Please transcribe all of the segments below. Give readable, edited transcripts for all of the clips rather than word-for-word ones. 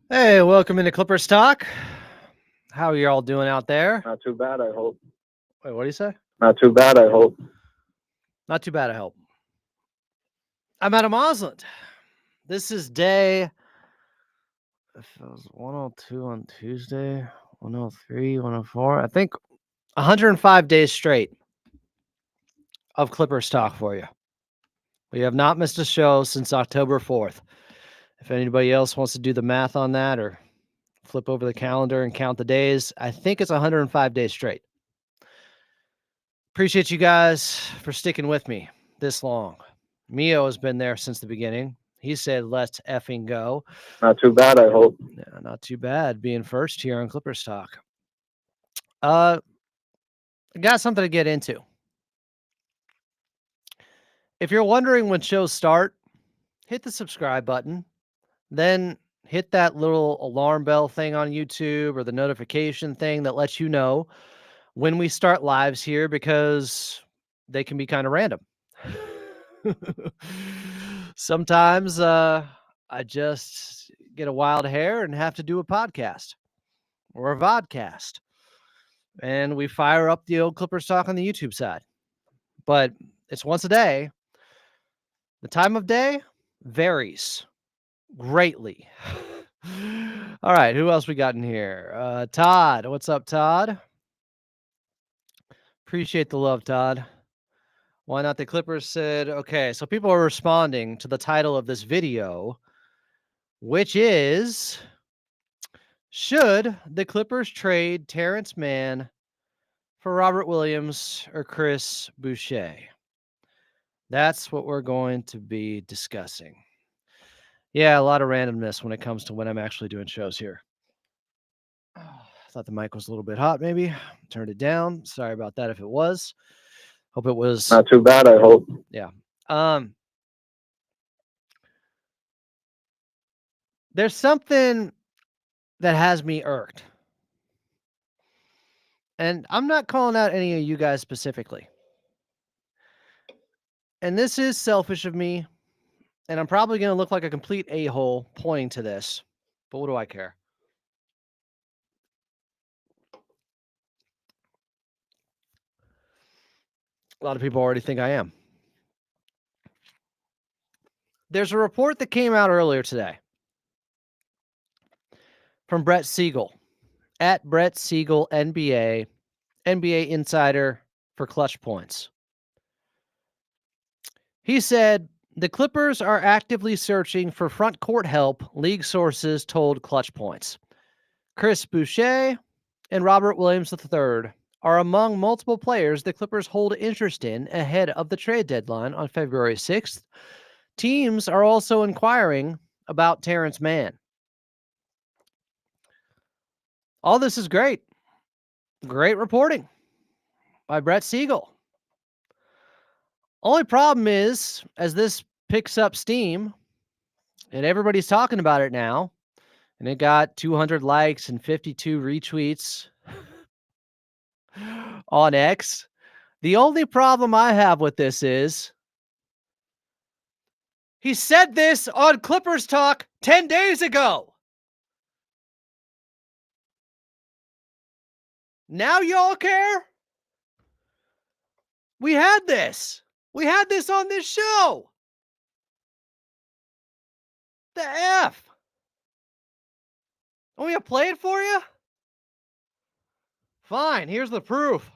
Hey, welcome into Clippers Talk. How are you all doing out there? Not too bad, I hope. Wait, what do you say? Not too bad, I hope. Not too bad, I hope. I'm Adam Osland. This is day, if it was 102 on Tuesday, 103, 104, I think 105 days straight of Clippers Talk for you. We have not missed a show since October 4th. If anybody else wants to do the math on that or flip over the calendar and count the days, I think it's 105 days straight. Appreciate you guys for sticking with me this long. Mio has been there since the beginning. He said, let's effing go. Not too bad, I hope. Yeah, not too bad being first here on Clippers Talk. I got something to get into. If you're wondering when shows start, hit the subscribe button. Then hit that little alarm bell thing on YouTube or the notification thing that lets you know when we start lives here because they can be kind of random. Sometimes I just get a wild hair and have to do a podcast or a vodcast. And we fire up the old Clippers Talk on the YouTube side. But it's once a day. The time of day varies greatly. All right, who else we got in here? Todd. What's up, Todd? Appreciate the love, Todd. Why not the Clippers said, okay, so people are responding to the title of this video, which is, should the Clippers trade Terance Mann for Robert Williams or Chris Boucher? That's what we're going to be discussing. Yeah, a lot of randomness when it comes to when I'm actually doing shows here. I thought the mic was a little bit hot, maybe. Turned it down. Sorry about that if it was. Hope it was. Not too bad, I hope. Yeah. There's something that has me irked. And I'm not calling out any of you guys specifically. And this is selfish of me. And I'm probably going to look like a complete a-hole pointing to this. But what do I care? A lot of people already think I am. There's a report that came out earlier today from Brett Siegel at Brett Siegel NBA, NBA insider for Clutch Points. He said, the Clippers are actively searching for front court help, league sources told Clutch Points. Chris Boucher and Robert Williams III are among multiple players the Clippers hold interest in ahead of the trade deadline on February 6th. Teams are also inquiring about Terance Mann. All this is great. Great reporting by Brett Siegel. Only problem is, as this picks up steam, and everybody's talking about it now, and it got 200 likes and 52 retweets on X. The only problem I have with this is he said this on Clippers Talk 10 days ago. Now y'all care? We had this. We had this on this show. The F. Want me to play it for you? Fine, here's the proof.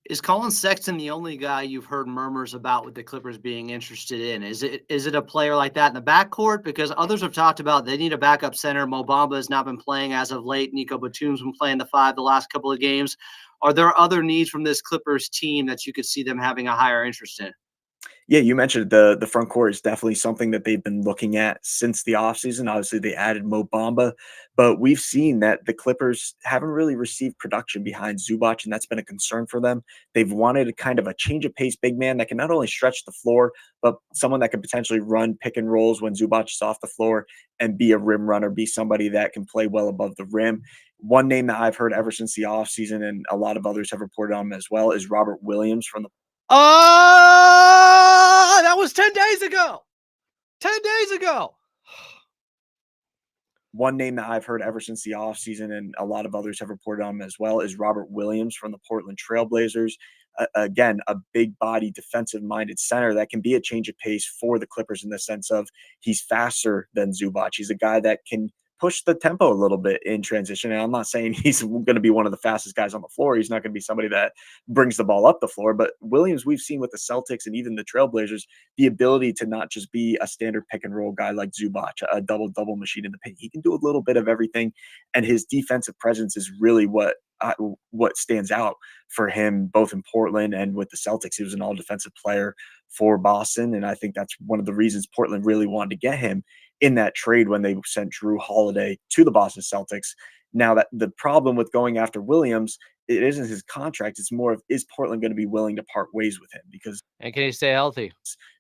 Is Colin Sexton the only guy you've heard murmurs about with the Clippers being interested in? Is it a player like that in the backcourt? Because others have talked about they need a backup center. Mo Bamba has not been playing as of late. Nico Batum's been playing the 5 the last couple of games. Are there other needs from this Clippers team that you could see them having a higher interest in? Yeah, you mentioned the front court is definitely something that they've been looking at since the offseason. Obviously, they added Mo Bamba, but we've seen that the Clippers haven't really received production behind Zubac, and that's been a concern for them. They've wanted a kind of a change of pace big man that can not only stretch the floor, but someone that can potentially run pick and rolls when Zubac is off the floor and be a rim runner, be somebody that can play well above the rim. One name that I've heard ever since the offseason, and a lot of others have reported on him as well, is Robert Williams from the That was 10 days ago. 10 days ago. One name that I've heard ever since the offseason, and a lot of others have reported on him as well, is Robert Williams from the Portland Trailblazers. Again, a big body, defensive minded center that can be a change of pace for the Clippers in the sense of he's faster than Zubac. He's a guy that can push the tempo a little bit in transition. And I'm not saying he's going to be one of the fastest guys on the floor. He's not going to be somebody that brings the ball up the floor. But Williams, we've seen with the Celtics and even the Trailblazers, the ability to not just be a standard pick and roll guy like Zubac, a double machine in the paint. He can do a little bit of everything, and his defensive presence is really what stands out for him, both in Portland and with the Celtics. He was an all defensive player for Boston, and I think that's one of the reasons Portland really wanted to get him in that trade when they sent Drew Holiday to the Boston Celtics. Now, that the problem with going after Williams, it isn't his contract. It's more of, is Portland going to be willing to part ways with him? Because And can he stay healthy?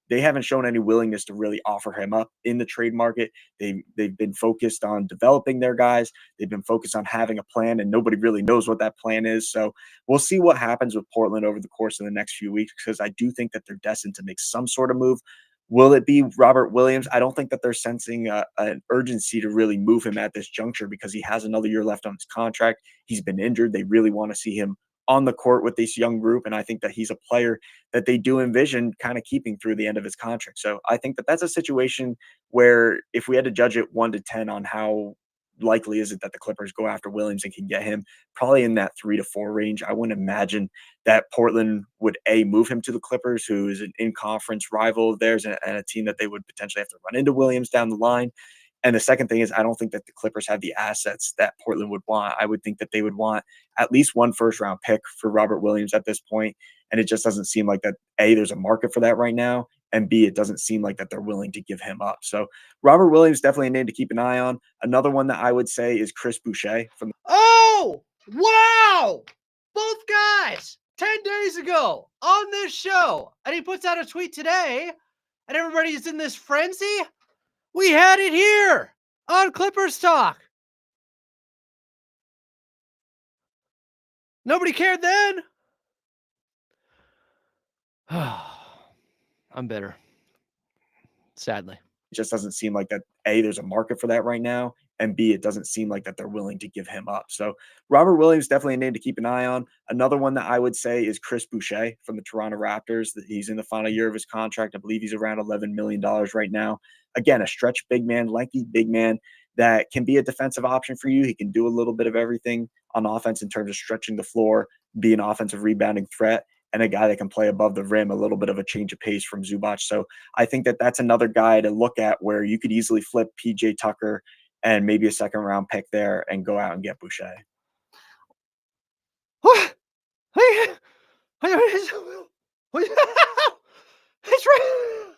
they haven't shown any willingness to really offer him up in the trade market. They've been focused on developing their guys. They've been focused on having a plan, and nobody really knows what that plan is. So we'll see what happens with Portland over the course of the next few weeks, because I do think that they're destined to make some sort of move. Will it be Robert Williams? I don't think that they're sensing an urgency to really move him at this juncture, because he has another year left on his contract. He's been injured. They really want to see him on the court with this young group, and I think that he's a player that they do envision kind of keeping through the end of his contract. So I think that that's a situation where, if we had to judge it 1 to 10 on how likely is it that the Clippers go after Williams and can get him, probably in that 3 to 4 range. I wouldn't imagine that Portland would move him to the Clippers, who is an in-conference rival of theirs, and a team that they would potentially have to run into Williams down the line. And the second thing is, I don't think that the Clippers have the assets that Portland would want. I would think that they would want at least one first-round pick for Robert Williams at this point, and it just doesn't seem like that, A, there's a market for that right now, and B, it doesn't seem like that they're willing to give him up. So Robert Williams, definitely a name to keep an eye on. Another one that I would say is Chris Boucher from the Oh, wow! Both guys 10 days ago on this show. And he puts out a tweet today, and everybody's in this frenzy. We had it here on Clippers Talk. Nobody cared then. I'm bitter. Sadly. It just doesn't seem like that, A, there's a market for that right now, and B, it doesn't seem like that they're willing to give him up. So Robert Williams, definitely a name to keep an eye on. Another one that I would say is Chris Boucher from the Toronto Raptors. He's in the final year of his contract. I believe he's around $11 million right now. Again, a stretch big man, lengthy big man that can be a defensive option for you. He can do a little bit of everything on offense in terms of stretching the floor, be an offensive rebounding threat, and a guy that can play above the rim, a little bit of a change of pace from Zubac. So I think that that's another guy to look at, where you could easily flip PJ Tucker and maybe a second round pick there and go out and get Boucher. It's right.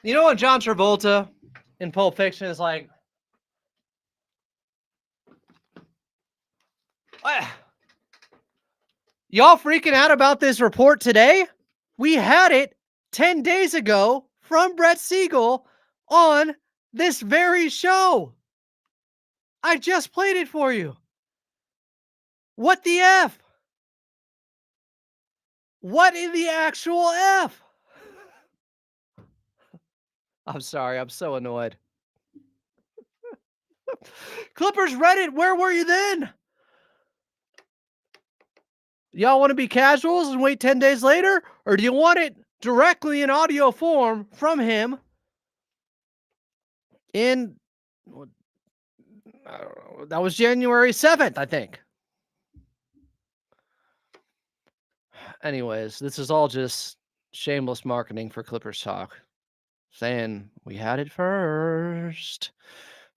You know when John Travolta in Pulp Fiction is like, y'all freaking out about this report today? We had it 10 days ago from Brett Siegel on this very show. I just played it for you. What the F? What in the actual F? I'm sorry, I'm so annoyed. Clippers Reddit, where were you then? Y'all want to be casuals and wait 10 days later? Or do you want it directly in audio form from him in, I don't know, that was January 7th, I think. Anyways, this is all just shameless marketing for Clippers Talk. Saying we had it first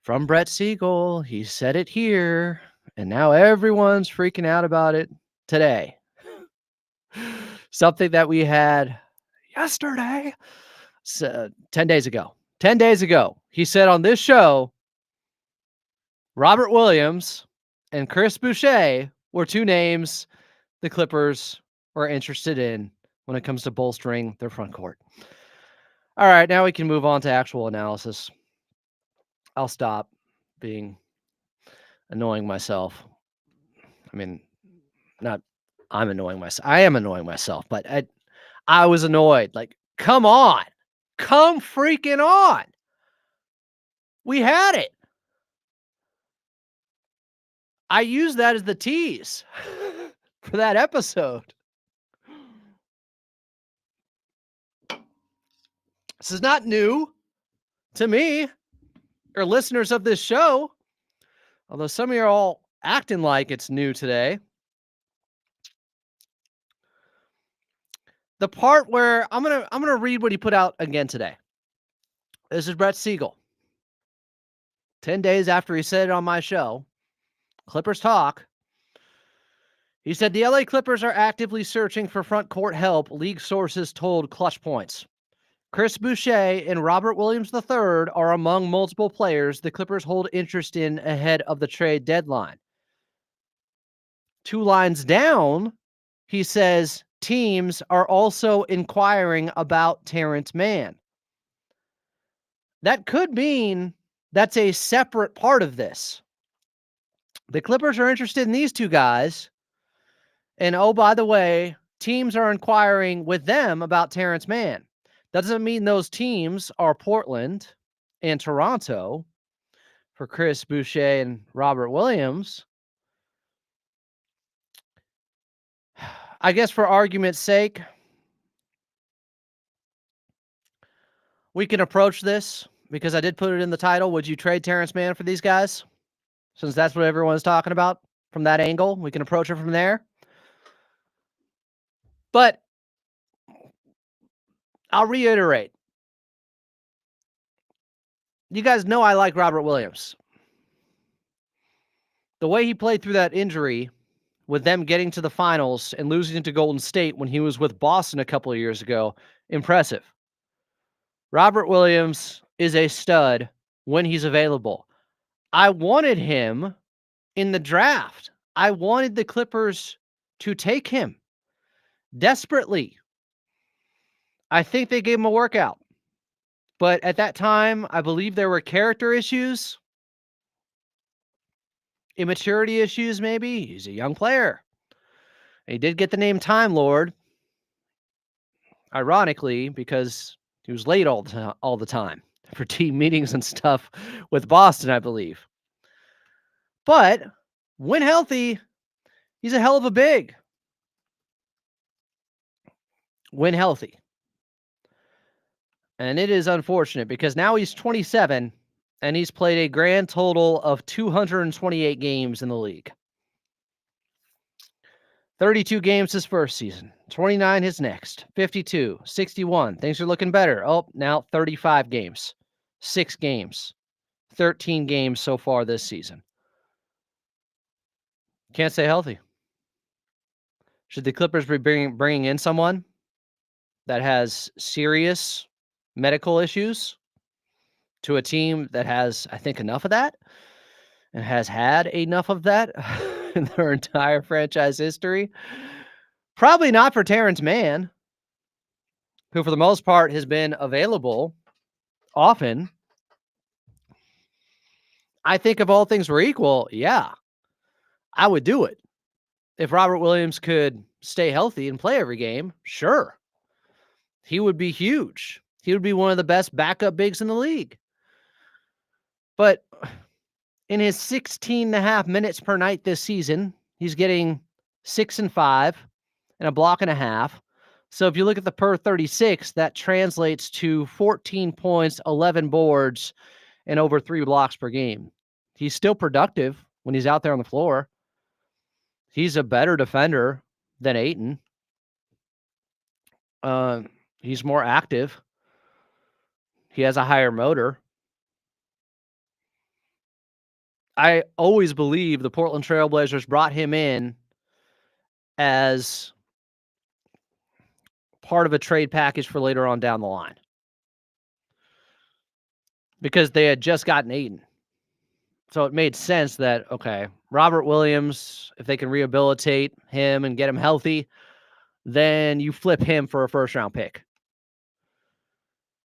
from Brett Siegel. He said it here, and now everyone's freaking out about it today. Something that we had yesterday, 10 days ago. 10 days ago, he said on this show, Robert Williams and Chris Boucher were two names the Clippers were interested in when it comes to bolstering their front court. All right, now we can move on to actual analysis. I'll stop being annoying myself. I mean, not I'm annoying myself. I am annoying myself, but I was annoyed. Like, come on. Come freaking on. We had it. I used that as the tease for that episode. This is not new to me or listeners of this show, although some of you are all acting like it's new today. The part where I'm gonna read what he put out again today. This is Brett Siegel. 10 days after he said it on my show, Clippers Talk. He said the LA Clippers are actively searching for front court help, league sources told Clutch Points. Chris Boucher and Robert Williams III are among multiple players the Clippers hold interest in ahead of the trade deadline. 2 lines down, he says teams are also inquiring about Terance Mann. That could mean that's a separate part of this. The Clippers are interested in these 2 guys. And oh, by the way, teams are inquiring with them about Terance Mann. That doesn't mean those teams are Portland and Toronto for Chris Boucher and Robert Williams. I guess for argument's sake, we can approach this because I did put it in the title. Would you trade Terance Mann for these guys? Since that's what everyone's talking about from that angle, we can approach it from there. But I'll reiterate. You guys know I like Robert Williams. The way he played through that injury with them getting to the finals and losing to Golden State when he was with Boston a couple of years ago, impressive. Robert Williams is a stud when he's available. I wanted him in the draft. I wanted the Clippers to take him desperately. I think they gave him a workout. But at that time, I believe there were character issues, immaturity issues maybe. He's a young player. He did get the name Time Lord, ironically, because he was late all the time for team meetings and stuff with Boston, I believe. But when healthy, he's a hell of a big. When healthy. And it is unfortunate because now he's 27 and he's played a grand total of 228 games in the league. 32 games his first season, 29 his next, 52, 61. Things are looking better. Oh, now 35 games, 6 games, 13 games so far this season. Can't stay healthy. Should the Clippers be bringing in someone that has serious medical issues to a team that has, I think, enough of that and has had enough of that in their entire franchise history? Probably not for Terance Mann, who for the most part has been available often. I think if all things were equal, yeah, I would do it. If Robert Williams could stay healthy and play every game, sure. He would be huge. He would be one of the best backup bigs in the league. But in his 16.5 minutes per night this season, he's getting 6 and 5 and a block and a half. So if you look at the per 36, that translates to 14 points, 11 boards, and over 3 blocks per game. He's still productive when he's out there on the floor. He's a better defender than Ayton. He's more active. He has a higher motor. I always believe the Portland Trail Blazers brought him in as part of a trade package for later on down the line because they had just gotten Ayton. So it made sense that, okay, Robert Williams, if they can rehabilitate him and get him healthy, then you flip him for a first-round pick.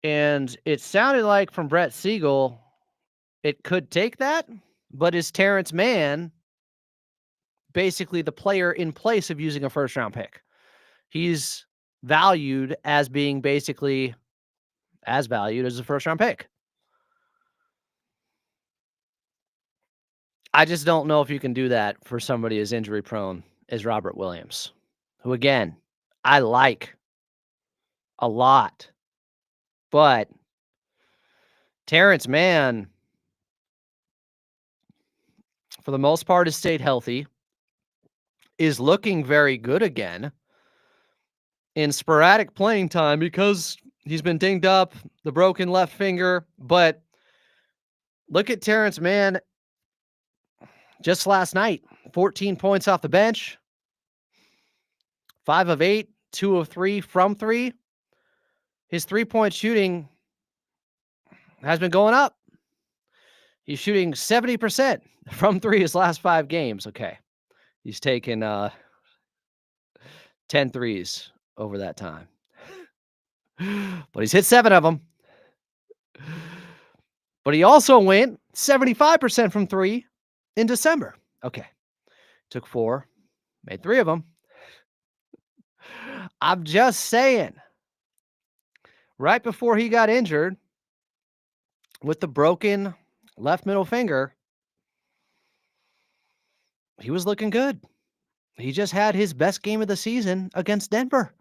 And it sounded like from Brett Siegel, it could take that, but is Terance Mann basically the player in place of using a first-round pick? He's valued as being basically as valued as a first-round pick. I just don't know if you can do that for somebody as injury prone as Robert Williams, who, again, I like a lot. But Terance Mann, for the most part, has stayed healthy, is looking very good again in sporadic playing time because he's been dinged up, the broken left finger. But look at Terance Mann just last night, 14 points off the bench, 5 of 8, 2 of 3 from 3. His three-point shooting has been going up. He's shooting 70% from 3 his last 5 games. Okay. He's taken 10 threes over that time. But he's hit 7 of them. But he also went 75% from 3 in December. Okay. Took 4, made 3 of them. I'm just saying. Right before he got injured with the broken left middle finger, he was looking good. He just had his best game of the season against Denver.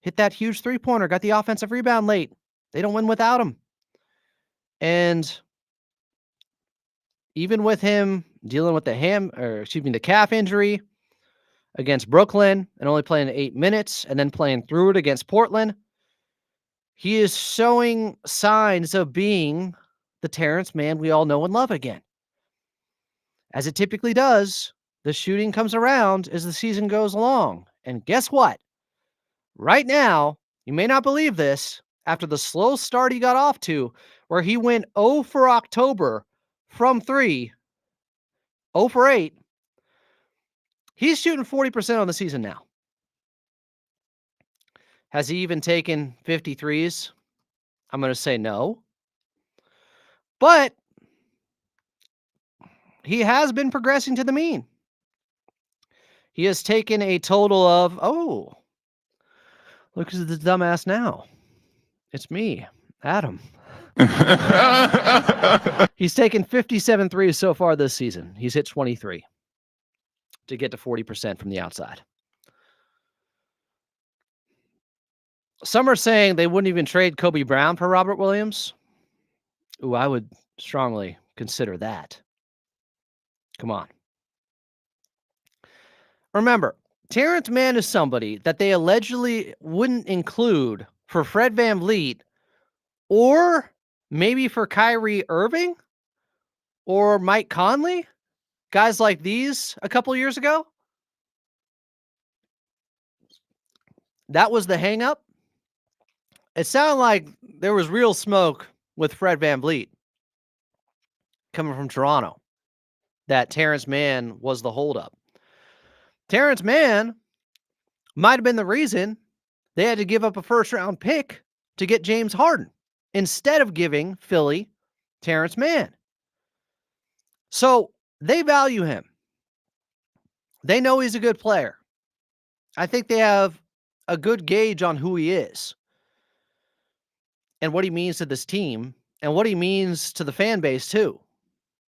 Hit that huge three-pointer, got the offensive rebound late. They don't win without him. And even with him dealing with the calf injury against Brooklyn and only playing 8 minutes and then playing through it against Portland, he is showing signs of being the Terance Mann we all know and love again. As it typically does, the shooting comes around as the season goes along. And guess what? Right now, you may not believe this, after the slow start he got off to, where he went 0 for October from 3, 0 for 8, he's shooting 40% on the season now. Has he even taken 53s? I'm going to say no. But he has been progressing to the mean. He has taken a total of, look at the dumbass now. It's me, Adam. He's taken 57 threes so far this season. He's hit 23 to get to 40% from the outside. Some are saying they wouldn't even trade Kobe Brown for Robert Williams. Ooh, I would strongly consider that. Come on. Remember, Terance Mann is somebody that they allegedly wouldn't include for Fred VanVleet or maybe for Kyrie Irving or Mike Conley, guys like these a couple years ago. That was the hang up. It sounded like there was real smoke with Fred VanVleet coming from Toronto, that Terance Mann was the holdup. Terance Mann might have been the reason they had to give up a first-round pick to get James Harden instead of giving Philly Terance Mann. So they value him. They know he's a good player. I think they have a good gauge on who he is and what he means to this team and what he means to the fan base too.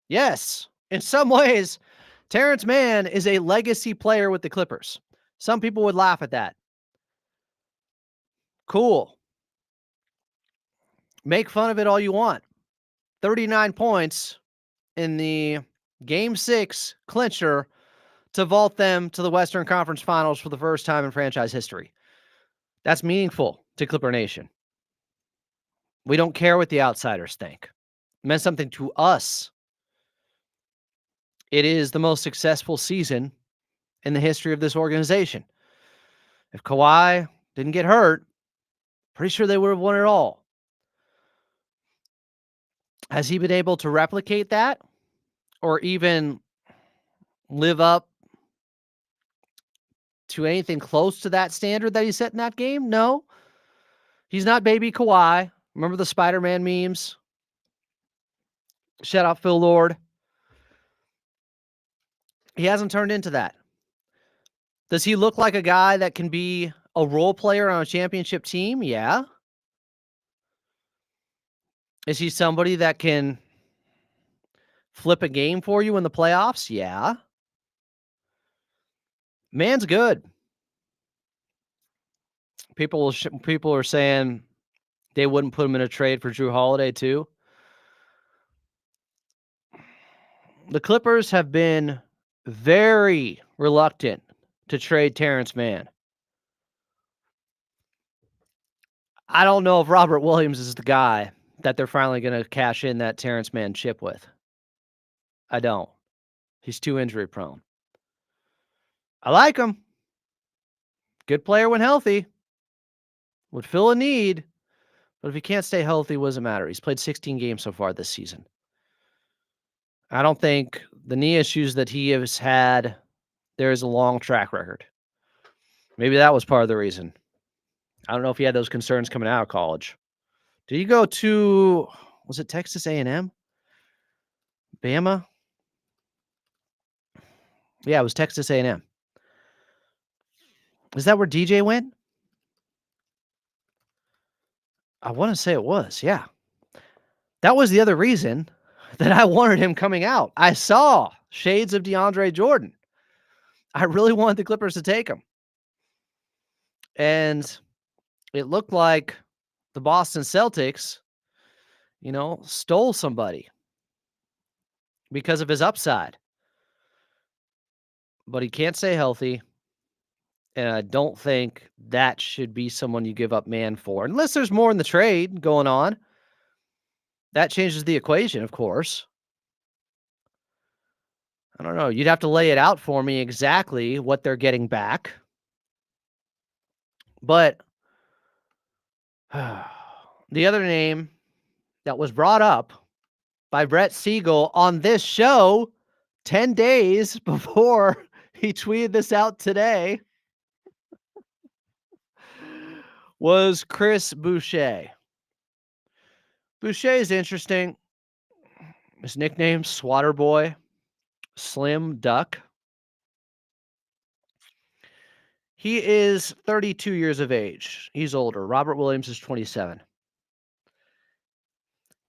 Yes, in some ways, Terance Mann is a legacy player with the Clippers. Some people would laugh at that. Cool. Make fun of it all you want. 39 points in the Game 6 clincher to vault them to the Western Conference Finals for the first time in franchise history. That's meaningful to Clipper Nation. We don't care what the outsiders think. It meant something to us. It is the most successful season in the history of this organization. If Kawhi didn't get hurt, pretty sure they would have won it all. Has he been able to replicate that or even live up to anything close to that standard that he set in that game? No. He's not baby Kawhi. Remember the Spider-Man memes? Shout out Phil Lord. He hasn't turned into that. Does he look like a guy that can be a role player on a championship team? Yeah. Is he somebody that can flip a game for you in the playoffs? Yeah. Mann's good. People are saying they wouldn't put him in a trade for Drew Holiday too. The Clippers have been very reluctant to trade Terance Mann. I don't know if Robert Williams is the guy that they're finally going to cash in that Terance Mann chip with. I don't. He's too injury prone. I like him. Good player when healthy. Would fill a need. But if he can't stay healthy, what does it matter? He's played 16 games so far this season. I don't think the knee issues that he has had, there is a long track record. Maybe that was part of the reason. I don't know if he had those concerns coming out of college. Did he go to, was it Texas A&M? Bama? Yeah, it was Texas A&M. Is that where DJ went? I want to say it was, yeah. That was the other reason that I wanted him coming out. I saw shades of DeAndre Jordan. I really wanted the Clippers to take him. And it looked like the Boston Celtics, stole somebody because of his upside. But he can't stay healthy. And I don't think that should be someone you give up Mann for. Unless there's more in the trade going on. That changes the equation, of course. I don't know. You'd have to lay it out for me exactly what they're getting back. But the other name that was brought up by Brett Siegel on this show 10 days before he tweeted this out today was Chris Boucher. Boucher is interesting. His nickname, Swatter Boy, Slim Duck. He is 32 years of age. He's older. Robert Williams is 27.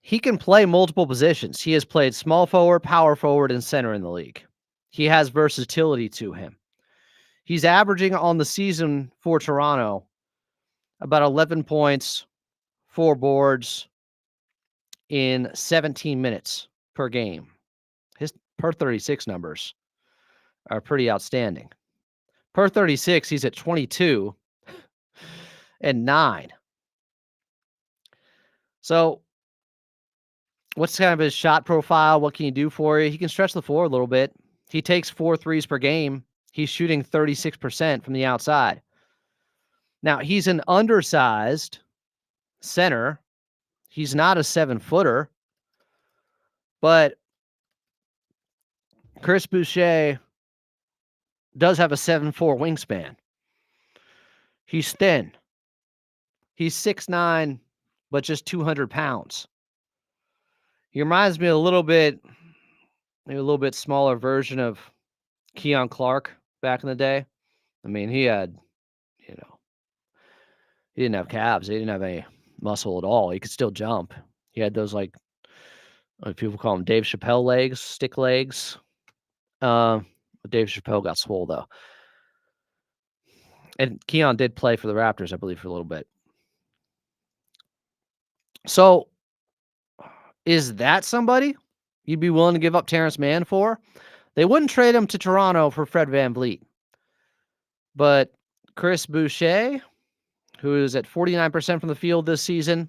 He can play multiple positions. He has played small forward, power forward, and center in the league. He has versatility to him. He's averaging on the season for Toronto about 11 points, 4 boards in 17 minutes per game. His per 36 numbers are pretty outstanding. Per 36, he's at 22 and 9. So what's kind of his shot profile? What can he do for you? He can stretch the floor a little bit. He takes 4 threes per game. He's shooting 36% from the outside. Now, he's an undersized center. He's not a 7-footer. But Chris Boucher does have a 7'4" wingspan. He's thin. He's 6'9", but just 200 pounds. He reminds me a little bit, maybe a little bit smaller version of Keon Clark back in the day. I mean, he had, he didn't have calves. He didn't have any muscle at all. He could still jump. He had those, like people call them Dave Chappelle legs, stick legs. But Dave Chappelle got swole, though. And Keon did play for the Raptors, I believe, for a little bit. So, is that somebody you'd be willing to give up Terance Mann for? They wouldn't trade him to Toronto for Fred VanVleet. But Chris Boucher, who is at 49% from the field this season,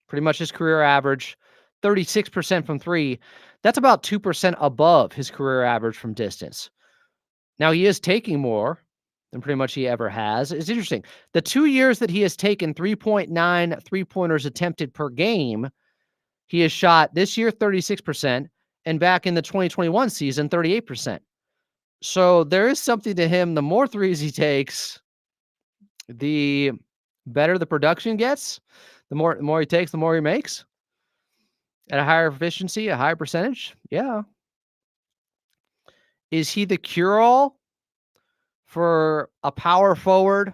pretty much his career average, 36% from 3. That's about 2% above his career average from distance. Now, he is taking more than pretty much he ever has. It's interesting. The 2 years that he has taken 3.9 three-pointers attempted per game, he has shot this year 36%, and back in the 2021 season, 38%. So there is something to him. The more threes he takes, the better the production gets. The more he takes, the more he makes. At a higher efficiency, a higher percentage. Yeah. Is he the cure-all for a power forward,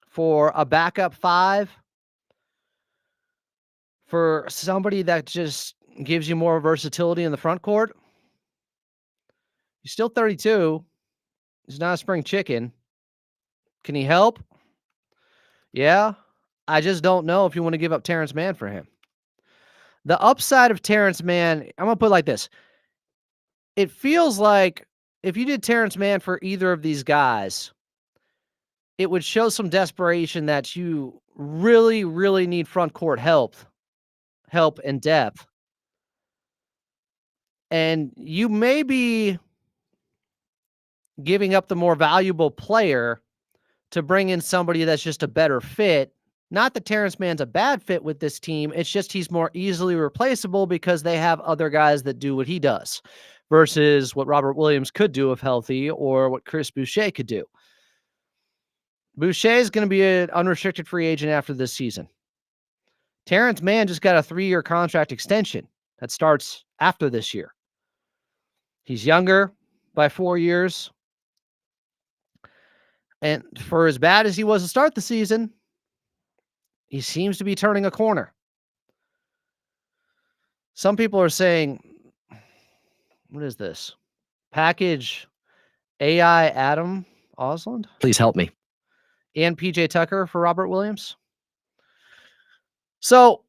for a backup 5, for somebody that just gives you more versatility in the front court. He's still 32. He's not a spring chicken. Can he help? Yeah. I just don't know if you want to give up Terance Mann for him. The upside of Terance Mann, I'm going to put it like this. It feels like if you did Terance Mann for either of these guys, it would show some desperation that you really, really need front court help and depth. And you may be giving up the more valuable player to bring in somebody that's just a better fit. Not that Terance Mann's a bad fit with this team. It's just he's more easily replaceable because they have other guys that do what he does versus what Robert Williams could do if healthy or what Chris Boucher could do. Boucher is going to be an unrestricted free agent after this season. Terance Mann just got a 3-year contract extension that starts after this year. He's younger by 4 years. And for as bad as he was to start the season, he seems to be turning a corner. Some people are saying, what is this? Package AI Adam Osland? Please help me. And PJ Tucker for Robert Williams. So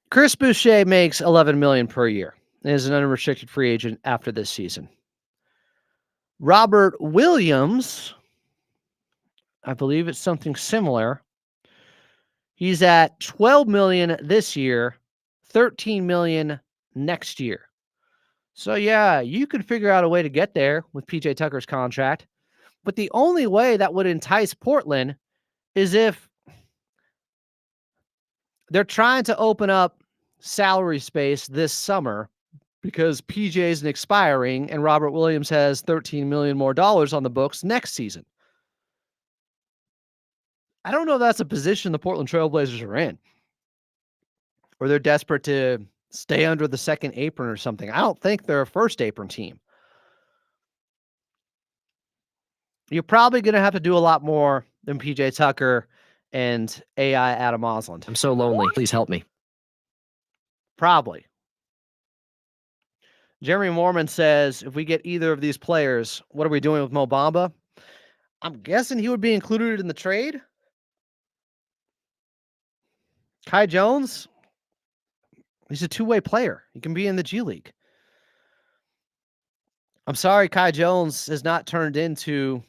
Chris Boucher makes $11 million per year and is an unrestricted free agent after this season. Robert Williams, I believe it's something similar. He's at $12 million this year, $13 million next year. So yeah, you could figure out a way to get there with PJ Tucker's contract. But the only way that would entice Portland is if they're trying to open up salary space this summer because PJ isn't expiring and Robert Williams has $13 million more on the books next season. I don't know if that's a position the Portland Trailblazers are in, or they're desperate to stay under the second apron or something. I don't think they're a first apron team. You're probably going to have to do a lot more than PJ Tucker and AI Adam Osland. I'm so lonely. Please help me. Probably. Jeremy Mormon says, if we get either of these players, what are we doing with Mo Bamba? I'm guessing he would be included in the trade. Kai Jones, he's a two-way player. He can be in the G League. I'm sorry Kai Jones has not turned into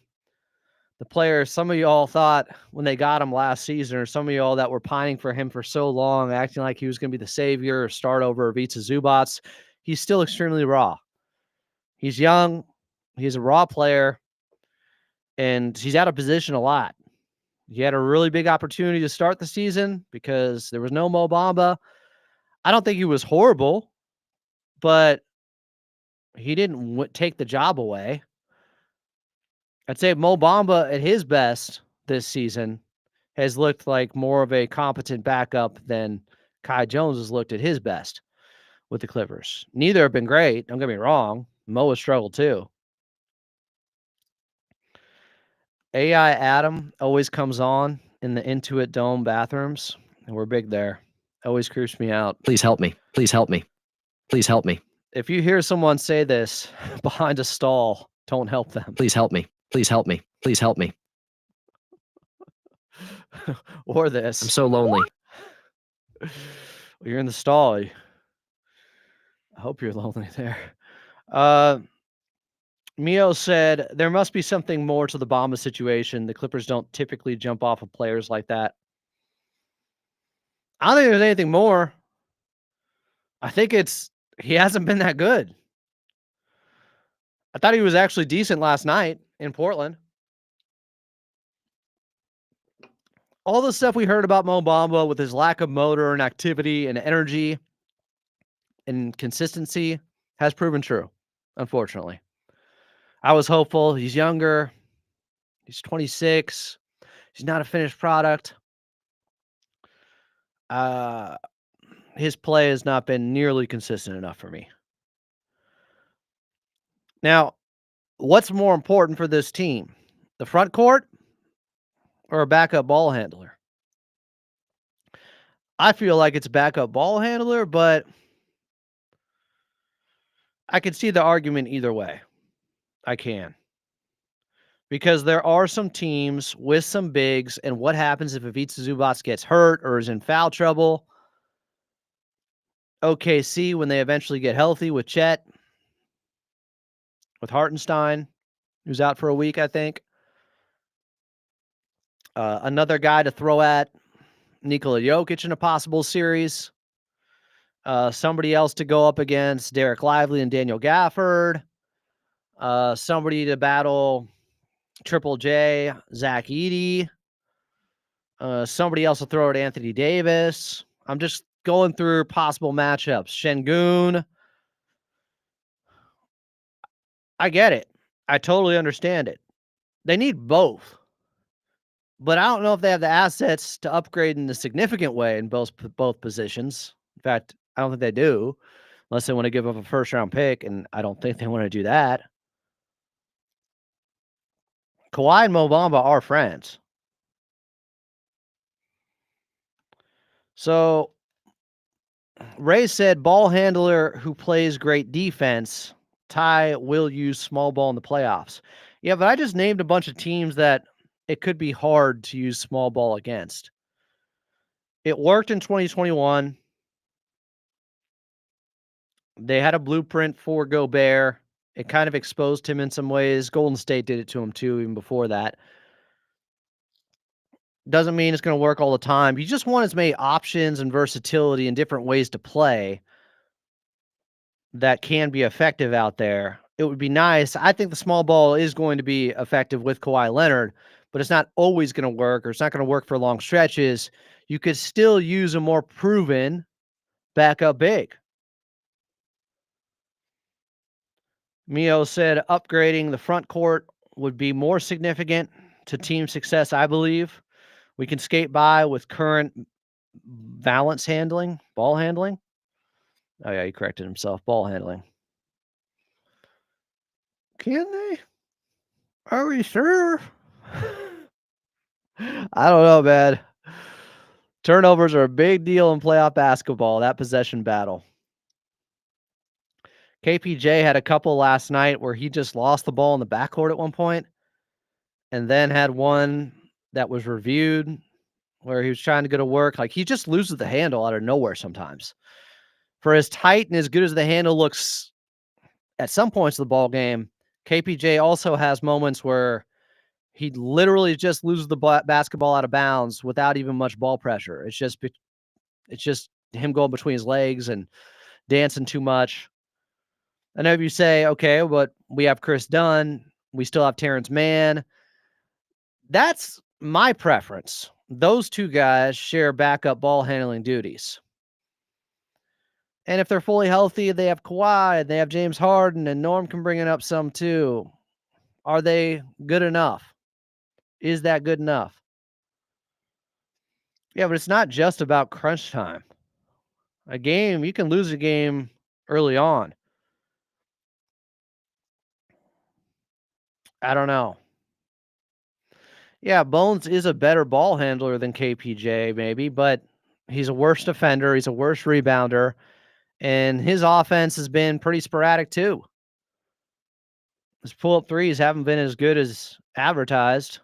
the player some of y'all thought when they got him last season, or some of y'all that were pining for him for so long, acting like he was going to be the savior or start over Ivica Zubac. He's still extremely raw. He's young. He's a raw player. And he's out of position a lot. He had a really big opportunity to start the season because there was no Mo Bamba. I don't think he was horrible, but he didn't take the job away. I'd say Mo Bamba at his best this season has looked like more of a competent backup than Kai Jones has looked at his best with the Clippers. Neither have been great. Don't get me wrong. Mo has struggled too. AI Adam always comes on in the Intuit Dome bathrooms, and we're big there. Always creeps me out. Please help me. Please help me. Please help me. If you hear someone say this behind a stall, don't help them. Please help me. Please help me. Please help me. Or this. I'm so lonely. You're in the stall. I hope you're lonely there. Mio said, there must be something more to the Bamba situation. The Clippers don't typically jump off of players like that. I don't think there's anything more. I think he hasn't been that good. I thought he was actually decent last night in Portland. All the stuff we heard about Mo Bamba with his lack of motor and activity and energy and consistency has proven true, unfortunately. I was hopeful. He's younger. He's 26. He's not a finished product. His play has not been nearly consistent enough for me. Now, what's more important for this team? The front court or a backup ball handler? I feel like it's backup ball handler, but I could see the argument either way. I can. Because there are some teams with some bigs, and what happens if Ivica Zubac gets hurt or is in foul trouble? OKC, when they eventually get healthy with Chet, with Hartenstein, who's out for a week, I think. Another guy to throw at, Nikola Jokic in a possible series. Somebody else to go up against, Derek Lively and Daniel Gafford. Somebody to battle Triple J, Zach Edey. Somebody else to throw at Anthony Davis. I'm just going through possible matchups. Şengün. I get it. I totally understand it. They need both. But I don't know if they have the assets to upgrade in a significant way in both positions. In fact, I don't think they do, unless they want to give up a first-round pick, and I don't think they want to do that. Kawhi and Mo Bamba are friends. So Ray said ball handler who plays great defense. Ty will use small ball in the playoffs. Yeah, but I just named a bunch of teams that it could be hard to use small ball against. It worked in 2021. They had a blueprint for Gobert. It kind of exposed him in some ways. Golden State did it to him too, even before that. Doesn't mean it's going to work all the time. You just want as many options and versatility and different ways to play that can be effective out there. It would be nice. I think the small ball is going to be effective with Kawhi Leonard, but it's not always going to work, or it's not going to work for long stretches. You could still use a more proven backup big. Mio said upgrading the front court would be more significant to team success, I believe. We can skate by with current balance handling, ball handling. Oh, yeah, he corrected himself. Ball handling. Can they? Are we sure? I don't know, man. Turnovers are a big deal in playoff basketball, that possession battle. KPJ had a couple last night where he just lost the ball in the backcourt at one point, and then had one that was reviewed where he was trying to go to work. Like, he just loses the handle out of nowhere sometimes. For as tight and as good as the handle looks at some points of the ball game, KPJ also has moments where he literally just loses the basketball out of bounds without even much ball pressure. It's just him going between his legs and dancing too much. I know if you say, okay, but we have Chris Dunn, we still have Terance Mann. That's my preference. Those two guys share backup ball handling duties. And if they're fully healthy, they have Kawhi, they have James Harden, and Norm can bring it up some too. Are they good enough? Is that good enough? Yeah, but it's not just about crunch time. A game, you can lose a game early on. I don't know. Yeah, Bones is a better ball handler than KPJ, maybe, but he's a worse defender. He's a worse rebounder. And his offense has been pretty sporadic too. His pull-up threes haven't been as good as advertised.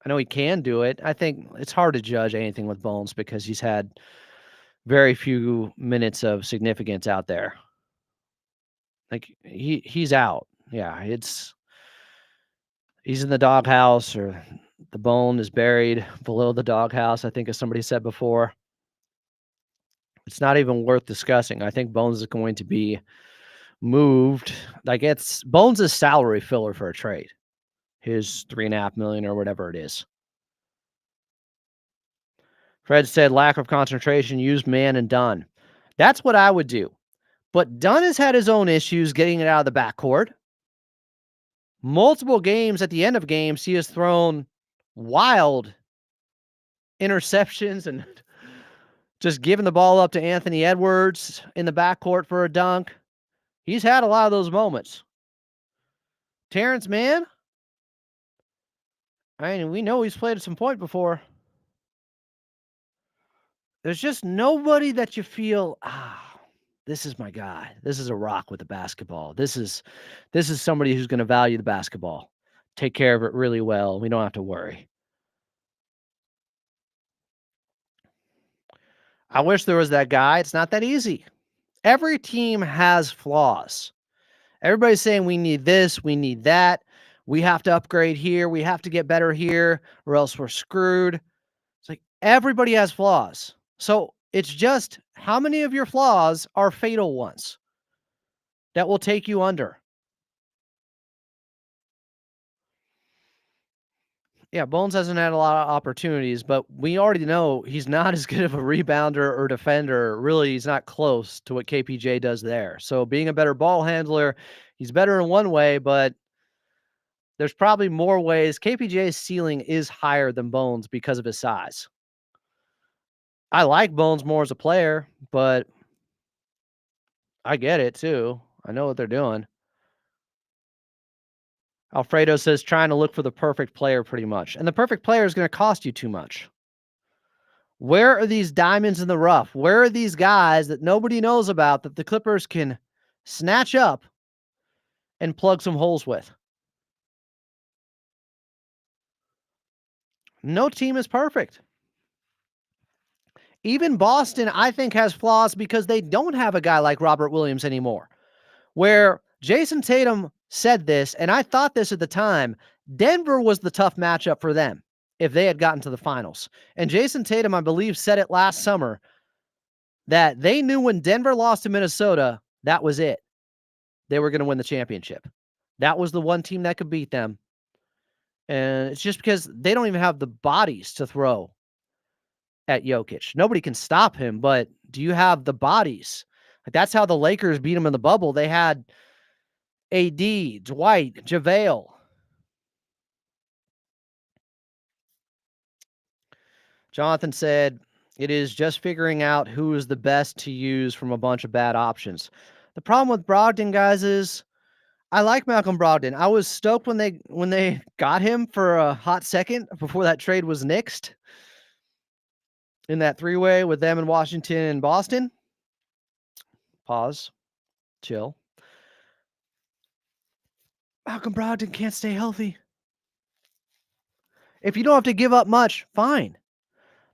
I know he can do it. I think it's hard to judge anything with Bones because he's had very few minutes of significance out there. Like, he's out. Yeah, he's in the doghouse, or the bone is buried below the doghouse, I think, as somebody said before. It's not even worth discussing. I think Bones is going to be moved. Like, it's Bones' salary filler for a trade. His $3.5 million or whatever it is. Fred said lack of concentration, use Mann and Dunn. That's what I would do. But Dunn has had his own issues getting it out of the backcourt. Multiple games, at the end of games, he has thrown wild interceptions and just giving the ball up to Anthony Edwards in the backcourt for a dunk. He's had a lot of those moments. Terance Mann, I mean, we know he's played at some point before. There's just nobody that you feel, This is my guy. This is a rock with the basketball. This is somebody who's going to value the basketball, take care of it really well. We don't have to worry. I wish there was that guy. It's not that easy. Every team has flaws. Everybody's saying we need this, we need that. We have to upgrade here. We have to get better here, or else we're screwed. It's like everybody has flaws. So it's just how many of your flaws are fatal ones that will take you under. Yeah, Bones hasn't had a lot of opportunities, but we already know he's not as good of a rebounder or defender. Really, he's not close to what KPJ does there. So being a better ball handler, he's better in one way, but there's probably more ways. KPJ's ceiling is higher than Bones because of his size. I like Bones more as a player, but I get it too. I know what they're doing. Alfredo says trying to look for the perfect player pretty much. And the perfect player is going to cost you too much. Where are these diamonds in the rough? Where are these guys that nobody knows about that the Clippers can snatch up and plug some holes with? No team is perfect. Even Boston, I think, has flaws because they don't have a guy like Robert Williams anymore. Where Jason Tatum said this, and I thought this at the time, Denver was the tough matchup for them if they had gotten to the finals. And Jason Tatum, I believe, said it last summer that they knew when Denver lost to Minnesota, that was it. They were going to win the championship. That was the one team that could beat them. And it's just because they don't even have the bodies to throw at Jokic. Nobody can stop him, but do you have the bodies? Like that's how the Lakers beat him in the bubble. They had AD, Dwight, JaVale. Jonathan said, it is just figuring out who is the best to use from a bunch of bad options. The problem with Brogdon, guys, is I like Malcolm Brogdon. I was stoked when they got him for a hot second before that trade was nixed in that three-way with them in Washington and Boston. Pause. Chill. Malcolm Brogdon can't stay healthy. If you don't have to give up much, fine.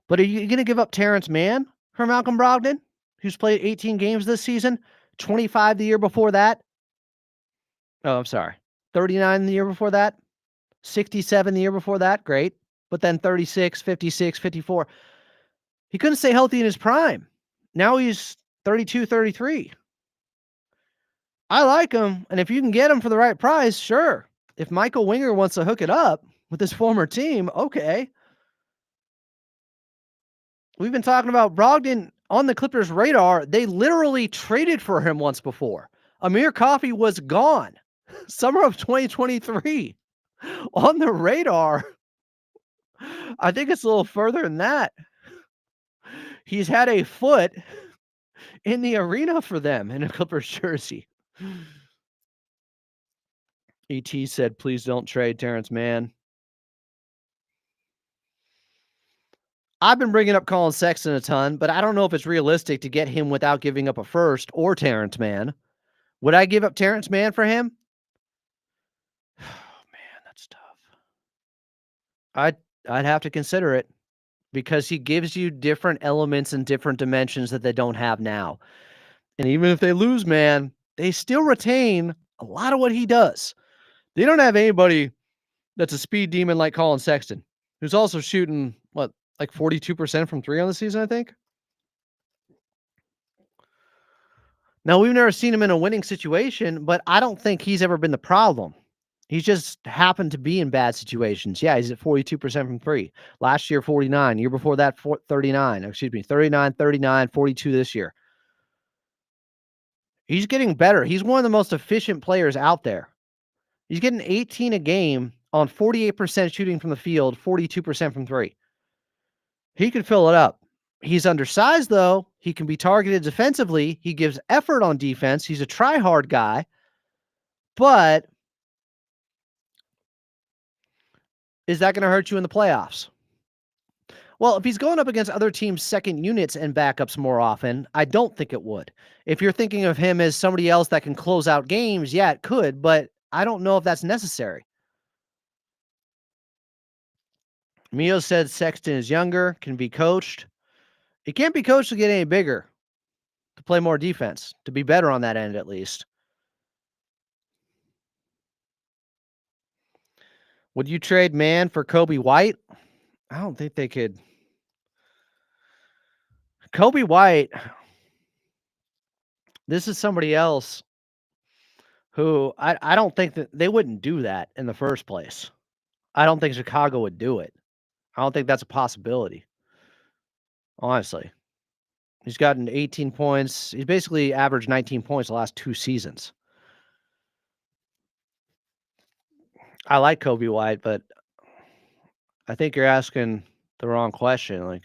But are you going to give up Terance Mann for Malcolm Brogdon, who's played 18 games this season, 25 the year before that? Oh, I'm sorry. 39 the year before that, 67 the year before that. Great. But then 36, 56, 54. He couldn't stay healthy in his prime. Now he's 32, 33. I like him. And if you can get him for the right price, sure. If Michael Winger wants to hook it up with his former team, okay. We've been talking about Brogdon on the Clippers' radar. They literally traded for him once before. Amir Coffey was gone. Summer of 2023. On the radar. I think it's a little further than that. He's had a foot in the arena for them in a Clippers jersey. ET said, please don't trade Terance Mann. I've been bringing up Colin Sexton a ton, but I don't know if it's realistic to get him without giving up a first or Terance Mann. Would I give up Terance Mann for him? Oh, man, that's tough. I'd have to consider it because he gives you different elements and different dimensions that they don't have now. And even if they lose, man, they still retain a lot of what he does. They don't have anybody that's a speed demon like Colin Sexton, who's also shooting, like 42% from three on the season, I think. Now, we've never seen him in a winning situation, but I don't think he's ever been the problem. He's just happened to be in bad situations. Yeah, he's at 42% from three. Last year, 49. Year before that, 39. Excuse me, 39, 39, 42 this year. He's getting better. He's one of the most efficient players out there. He's getting 18 a game on 48% shooting from the field, 42% from three. He can fill it up. He's undersized, though. He can be targeted defensively. He gives effort on defense. He's a try-hard guy. But is that going to hurt you in the playoffs? Well, if he's going up against other teams' second units and backups more often, I don't think it would. If you're thinking of him as somebody else that can close out games, yeah, it could, but I don't know if that's necessary. Mio said Sexton is younger, can be coached. He can't be coached to get any bigger, to play more defense, to be better on that end at least. Would you trade Mann for Kobe White? I don't think they could. Kobe White, this is somebody else who I don't think that they wouldn't do that in the first place. I don't think Chicago would do it. I don't think that's a possibility. Honestly. He's gotten 18 points. He's basically averaged 19 points the last 2 seasons. I like Kobe White, but I think you're asking the wrong question. Like,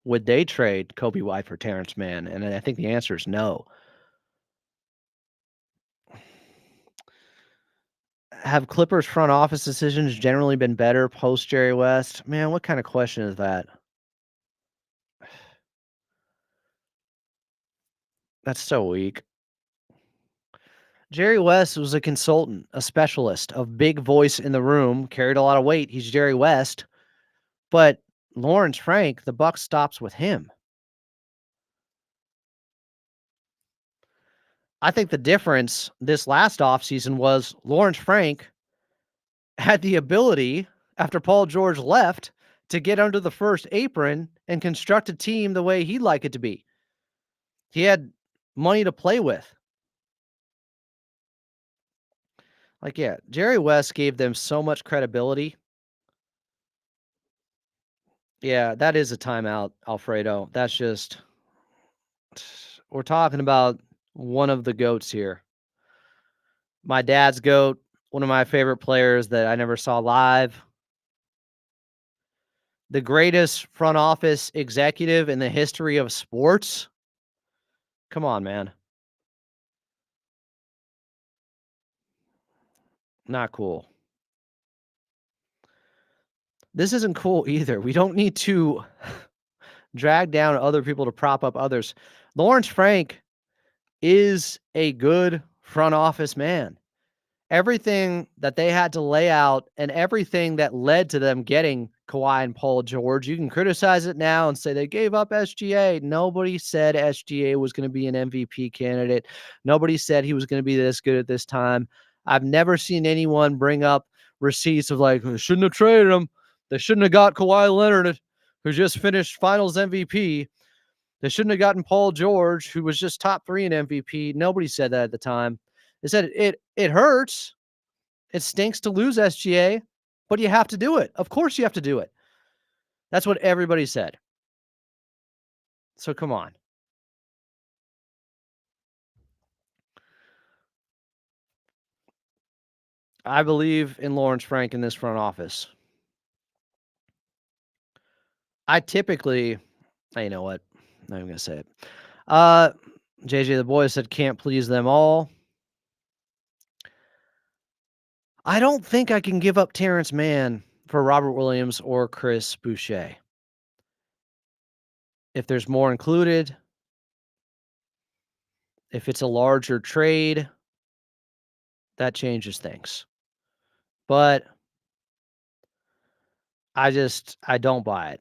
would they trade Kobe White for Terance Mann? And I think the answer is no. Have Clippers front office decisions generally been better post Jerry West? Man, what kind of question is that? That's so weak. Jerry West was a consultant, a specialist, a big voice in the room, carried a lot of weight. He's Jerry West. But Lawrence Frank, the buck stops with him. I think the difference this last offseason was Lawrence Frank had the ability, after Paul George left, to get under the first apron and construct a team the way he'd like it to be. He had money to play with. Like, yeah, Jerry West gave them so much credibility. Yeah, that is a timeout, Alfredo. That's just, we're talking about one of the GOATs here. My dad's GOAT, one of my favorite players that I never saw live. The greatest front office executive in the history of sports. Come on, man. Not cool. This isn't cool either. We don't need to drag down other people to prop up others. Lawrence Frank is a good front office man. Everything that they had to lay out and everything that led to them getting Kawhi and Paul George, you can criticize it now and say they gave up SGA. Nobody said SGA was going to be an MVP candidate. Nobody said he was going to be this good at this time. I've never seen anyone bring up receipts of like, they shouldn't have traded him. They shouldn't have got Kawhi Leonard, who just finished finals MVP. They shouldn't have gotten Paul George, who was just top 3 in MVP. Nobody said that at the time. They said it hurts. It stinks to lose SGA, but you have to do it. Of course you have to do it. That's what everybody said. So come on. I believe in Lawrence Frank in this front office. I typically, you know what? I'm not even going to say it. JJ the boy said can't please them all. I don't think I can give up Terance Mann for Robert Williams or Chris Boucher. If there's more included, if it's a larger trade, that changes things. But I don't buy it.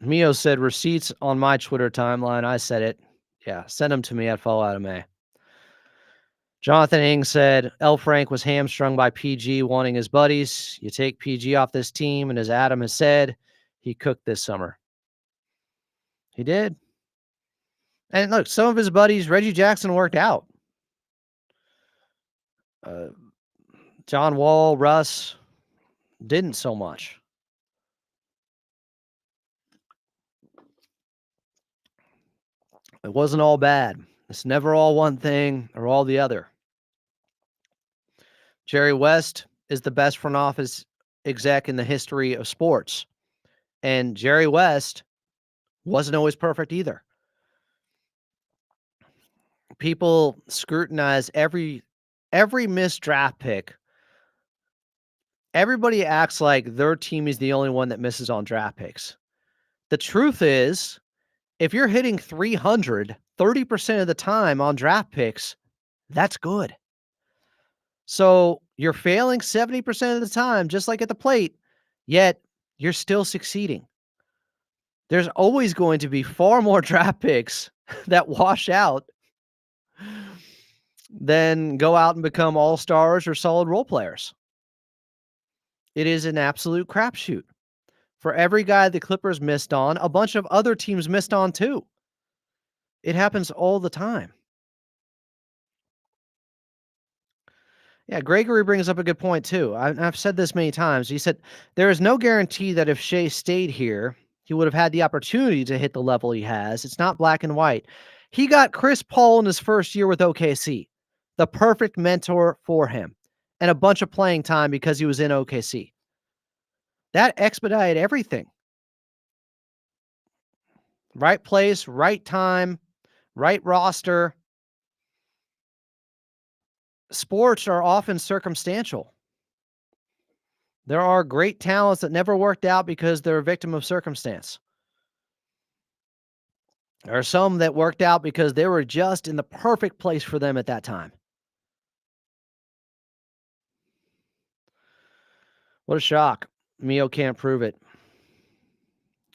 Mio said receipts on my Twitter timeline. I said it. Yeah, send them to me at Fall Out of May. Jonathan Ing said L. Frank was hamstrung by PG wanting his buddies. You take PG off this team, and as Adam has said, he cooked this summer. He did. And look, some of his buddies, Reggie Jackson, worked out. John Wall, Russ, didn't so much. It wasn't all bad. It's never all one thing or all the other. Jerry West is the best front office exec in the history of sports. And Jerry West wasn't always perfect either. People scrutinize every missed draft pick. Everybody acts like their team is the only one that misses on draft picks. The truth is, if you're hitting 300 30% of the time on draft picks, that's good. So you're failing 70% of the time, just like at the plate, yet you're still succeeding. There's always going to be far more draft picks that wash out than go out and become all-stars or solid role players. It is an absolute crapshoot. For every guy the Clippers missed on, a bunch of other teams missed on too. It happens all the time. Yeah, Gregory brings up a good point too. I've said this many times. He said, there is no guarantee that if Shea stayed here, he would have had the opportunity to hit the level he has. It's not black and white. He got Chris Paul in his first year with OKC, the perfect mentor for him, and a bunch of playing time because he was in OKC. That expedited everything. Right place, right time, right roster. Sports are often circumstantial. There are great talents that never worked out because they're a victim of circumstance. There are some that worked out because they were just in the perfect place for them at that time. What a shock. Mio can't prove it.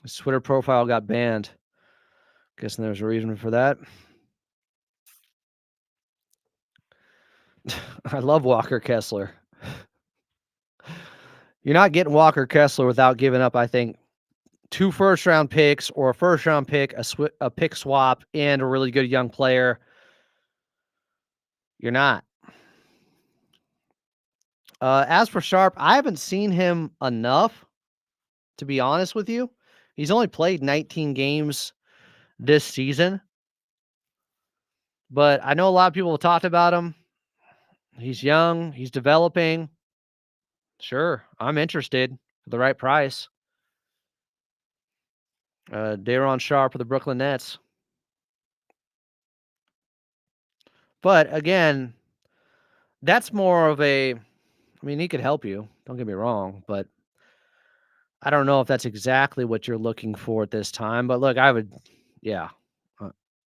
His Twitter profile got banned. Guessing there's a reason for that. I love Walker Kessler. You're not getting Walker Kessler without giving up, I think, 2 first-round picks or a first-round pick, a pick swap, and a really good young player. You're not. As for Sharp, I haven't seen him enough, to be honest with you. He's only played 19 games this season. But I know a lot of people have talked about him. He's young. He's developing. Sure, I'm interested for the right price. Daron Sharp for the Brooklyn Nets. But again, that's more of a, I mean, he could help you. Don't get me wrong, but I don't know if that's exactly what you're looking for at this time. But look, I would, yeah,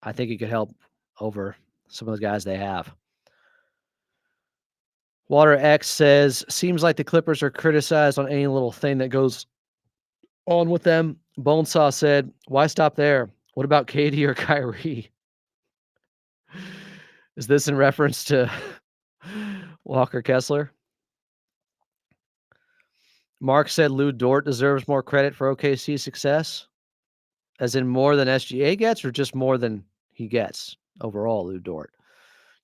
I think he could help over some of the guys they have. Water X says, seems like the Clippers are criticized on any little thing that goes on with them. Bonesaw said, why stop there? What about KD or Kyrie? Is this in reference to Walker Kessler? Mark said Lou Dort deserves more credit for OKC's success, as in more than SGA gets, or just more than he gets overall, Lou Dort.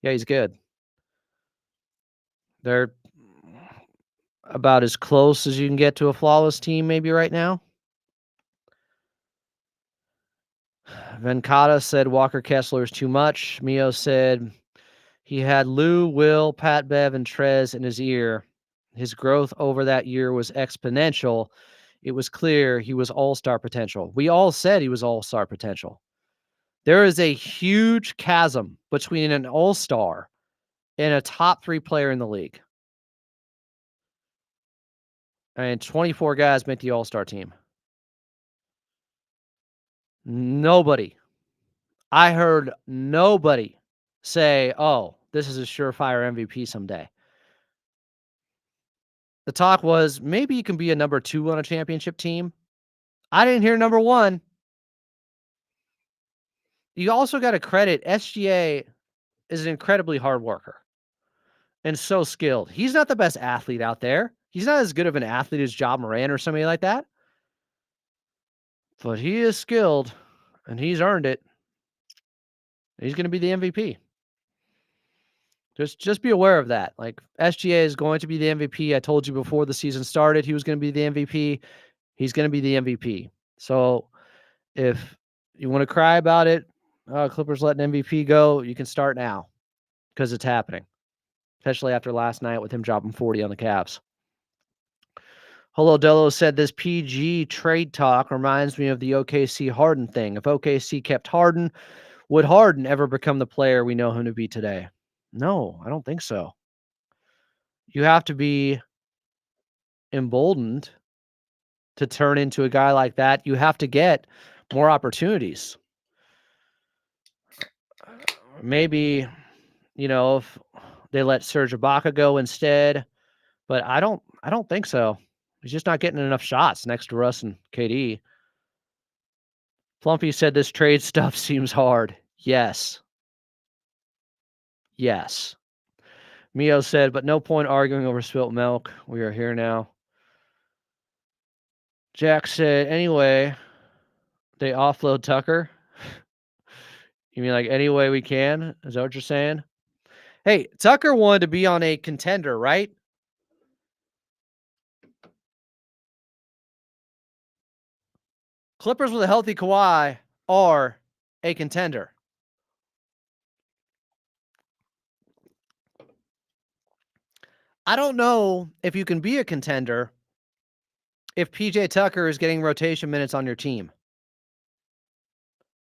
Yeah, he's good. They're about as close as you can get to a flawless team maybe right now. Venkata said Walker Kessler is too much. Mio said he had Lou, Will, Pat Bev, and Trez in his ear. His growth over that year was exponential. It was clear he was all-star potential. We all said he was all-star potential. There is a huge chasm between an all-star and a top 3 player in the league. And 24 guys make the all-star team. Nobody. I heard nobody say, oh, this is a surefire MVP someday. The talk was maybe you can be a number 2 on a championship team. I didn't hear number 1. You also got to credit SGA is an incredibly hard worker and so skilled. He's not the best athlete out there. He's not as good of an athlete as Ja Morant or somebody like that. But he is skilled and he's earned it. He's going to be the MVP. Just be aware of that. Like, SGA is going to be the MVP. I told you before the season started he was going to be the MVP. He's going to be the MVP. So if you want to cry about it, Clippers letting MVP go, you can start now because it's happening, especially after last night with him dropping 40 on the Cavs. Holodello said this PG trade talk reminds me of the OKC Harden thing. If OKC kept Harden, would Harden ever become the player we know him to be today? No, I don't think so. You have to be emboldened to turn into a guy like that, you have to get more opportunities. Maybe, if they let Serge Ibaka go instead, but I don't think so. He's just not getting enough shots next to Russ and KD. Flumpy said this trade stuff seems hard. Yes. Yes. Mio said, but no point arguing over spilt milk. We are here now. Jack said, anyway, they offload Tucker. You mean like any way we can? Is that what you're saying? Hey, Tucker wanted to be on a contender, right? Clippers with a healthy Kawhi are a contender. I don't know if you can be a contender if PJ Tucker is getting rotation minutes on your team.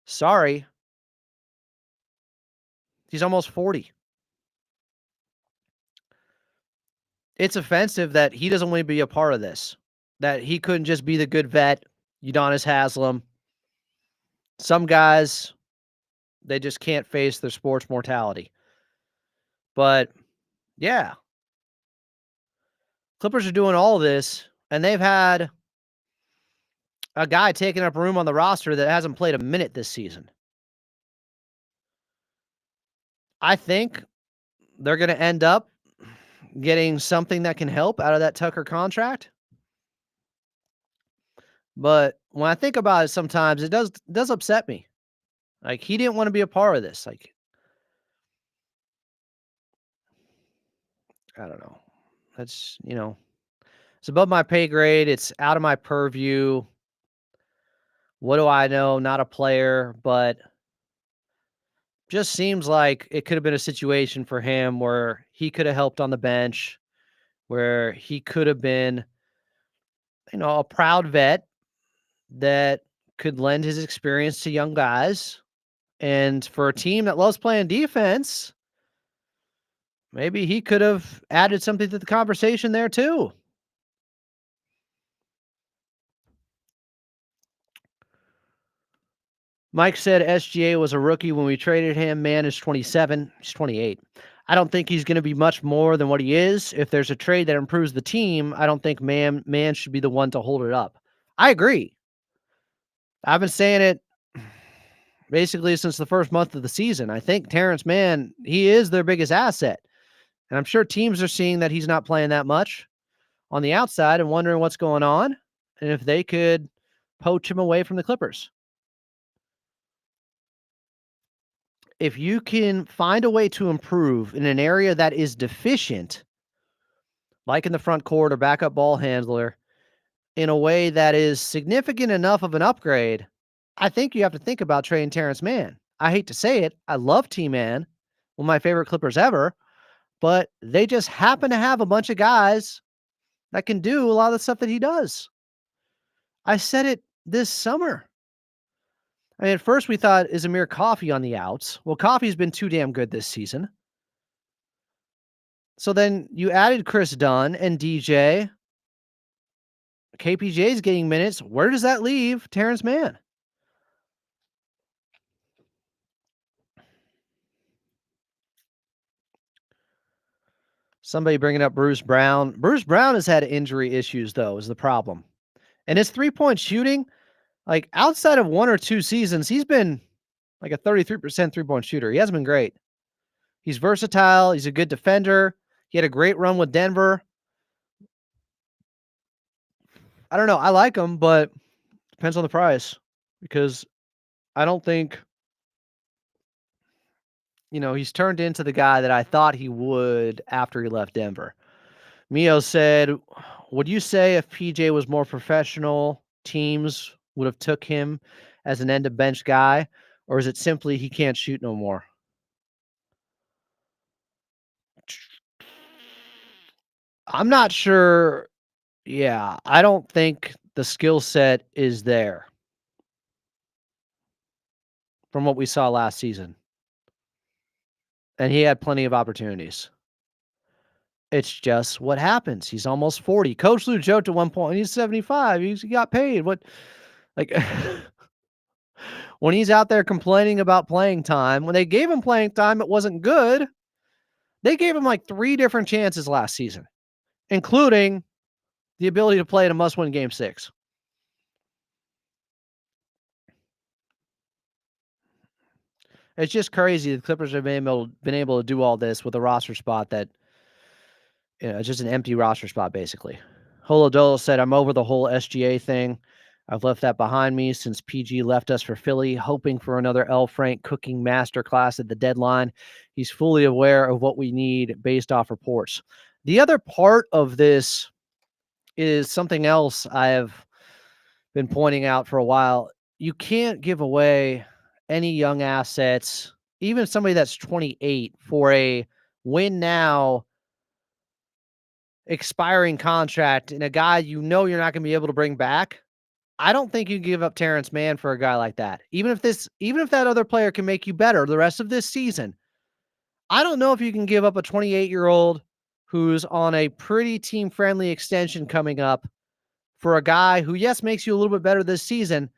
Sorry. He's almost 40. It's offensive that he doesn't want to be a part of this, that he couldn't just be the good vet, Udonis Haslem. Some guys, they just can't face their sports mortality. But, yeah. Clippers are doing all this, and they've had a guy taking up room on the roster that hasn't played a minute this season. I think they're going to end up getting something that can help out of that Tucker contract. But when I think about it sometimes, it does upset me. Like, he didn't want to be a part of this. Like, I don't know. That's, it's above my pay grade. It's out of my purview. What do I know? Not a player, but just seems like it could have been a situation for him where he could have helped on the bench, where he could have been, a proud vet that could lend his experience to young guys. And for a team that loves playing defense, maybe he could have added something to the conversation there too. Mike said SGA was a rookie when we traded him. Man is 27. He's 28. I don't think he's going to be much more than what he is. If there's a trade that improves the team, I don't think man should be the one to hold it up. I agree. I've been saying it basically since the first month of the season. I think Terance Mann, he is their biggest asset. And I'm sure teams are seeing that he's not playing that much on the outside and wondering what's going on and if they could poach him away from the Clippers. If you can find a way to improve in an area that is deficient, like in the front court or backup ball handler, in a way that is significant enough of an upgrade, I think you have to think about trading Terance Mann. I hate to say it. I love T-Mann, one of my favorite Clippers ever, but they just happen to have a bunch of guys that can do a lot of the stuff that he does. I said it this summer. I mean, at first we thought, is Amir Coffey on the outs? Well, Coffey's been too damn good this season. So then you added Chris Dunn and DJ. KPJ's getting minutes. Where does that leave Terance Mann? Somebody bringing up Bruce Brown. Bruce Brown has had injury issues, though, is the problem. And his three-point shooting, like outside of one or two seasons, he's been like a 33% three-point shooter. He hasn't been great. He's versatile. He's a good defender. He had a great run with Denver. I don't know. I like him, but depends on the price because I don't think, he's turned into the guy that I thought he would after he left Denver. Mio said, would you say if PJ was more professional, teams would have took him as an end of bench guy, or is it simply he can't shoot no more? I'm not sure. Yeah, I don't think the skill set is there from what we saw last season. And he had plenty of opportunities. It's just what happens. He's almost 40. Coach Lou joked at one point, he's 75. He got paid. What, like, when he's out there complaining about playing time, when they gave him playing time, it wasn't good. They gave him like 3 different chances last season, including the ability to play in a must-win Game 6. It's just crazy. The Clippers have been able to do all this with a roster spot that, it's just an empty roster spot, basically. Holodolo said, I'm over the whole SGA thing. I've left that behind me since PG left us for Philly, hoping for another L. Frank cooking masterclass at the deadline. He's fully aware of what we need based off reports. The other part of this is something else I have been pointing out for a while. You can't give away any young assets, even somebody that's 28, for a win now expiring contract and a guy you're not going to be able to bring back. I don't think you give up Terance Mann for a guy like that. Even if that other player can make you better the rest of this season, I don't know if you can give up a 28-year-old who's on a pretty team-friendly extension coming up for a guy who, yes, makes you a little bit better this season,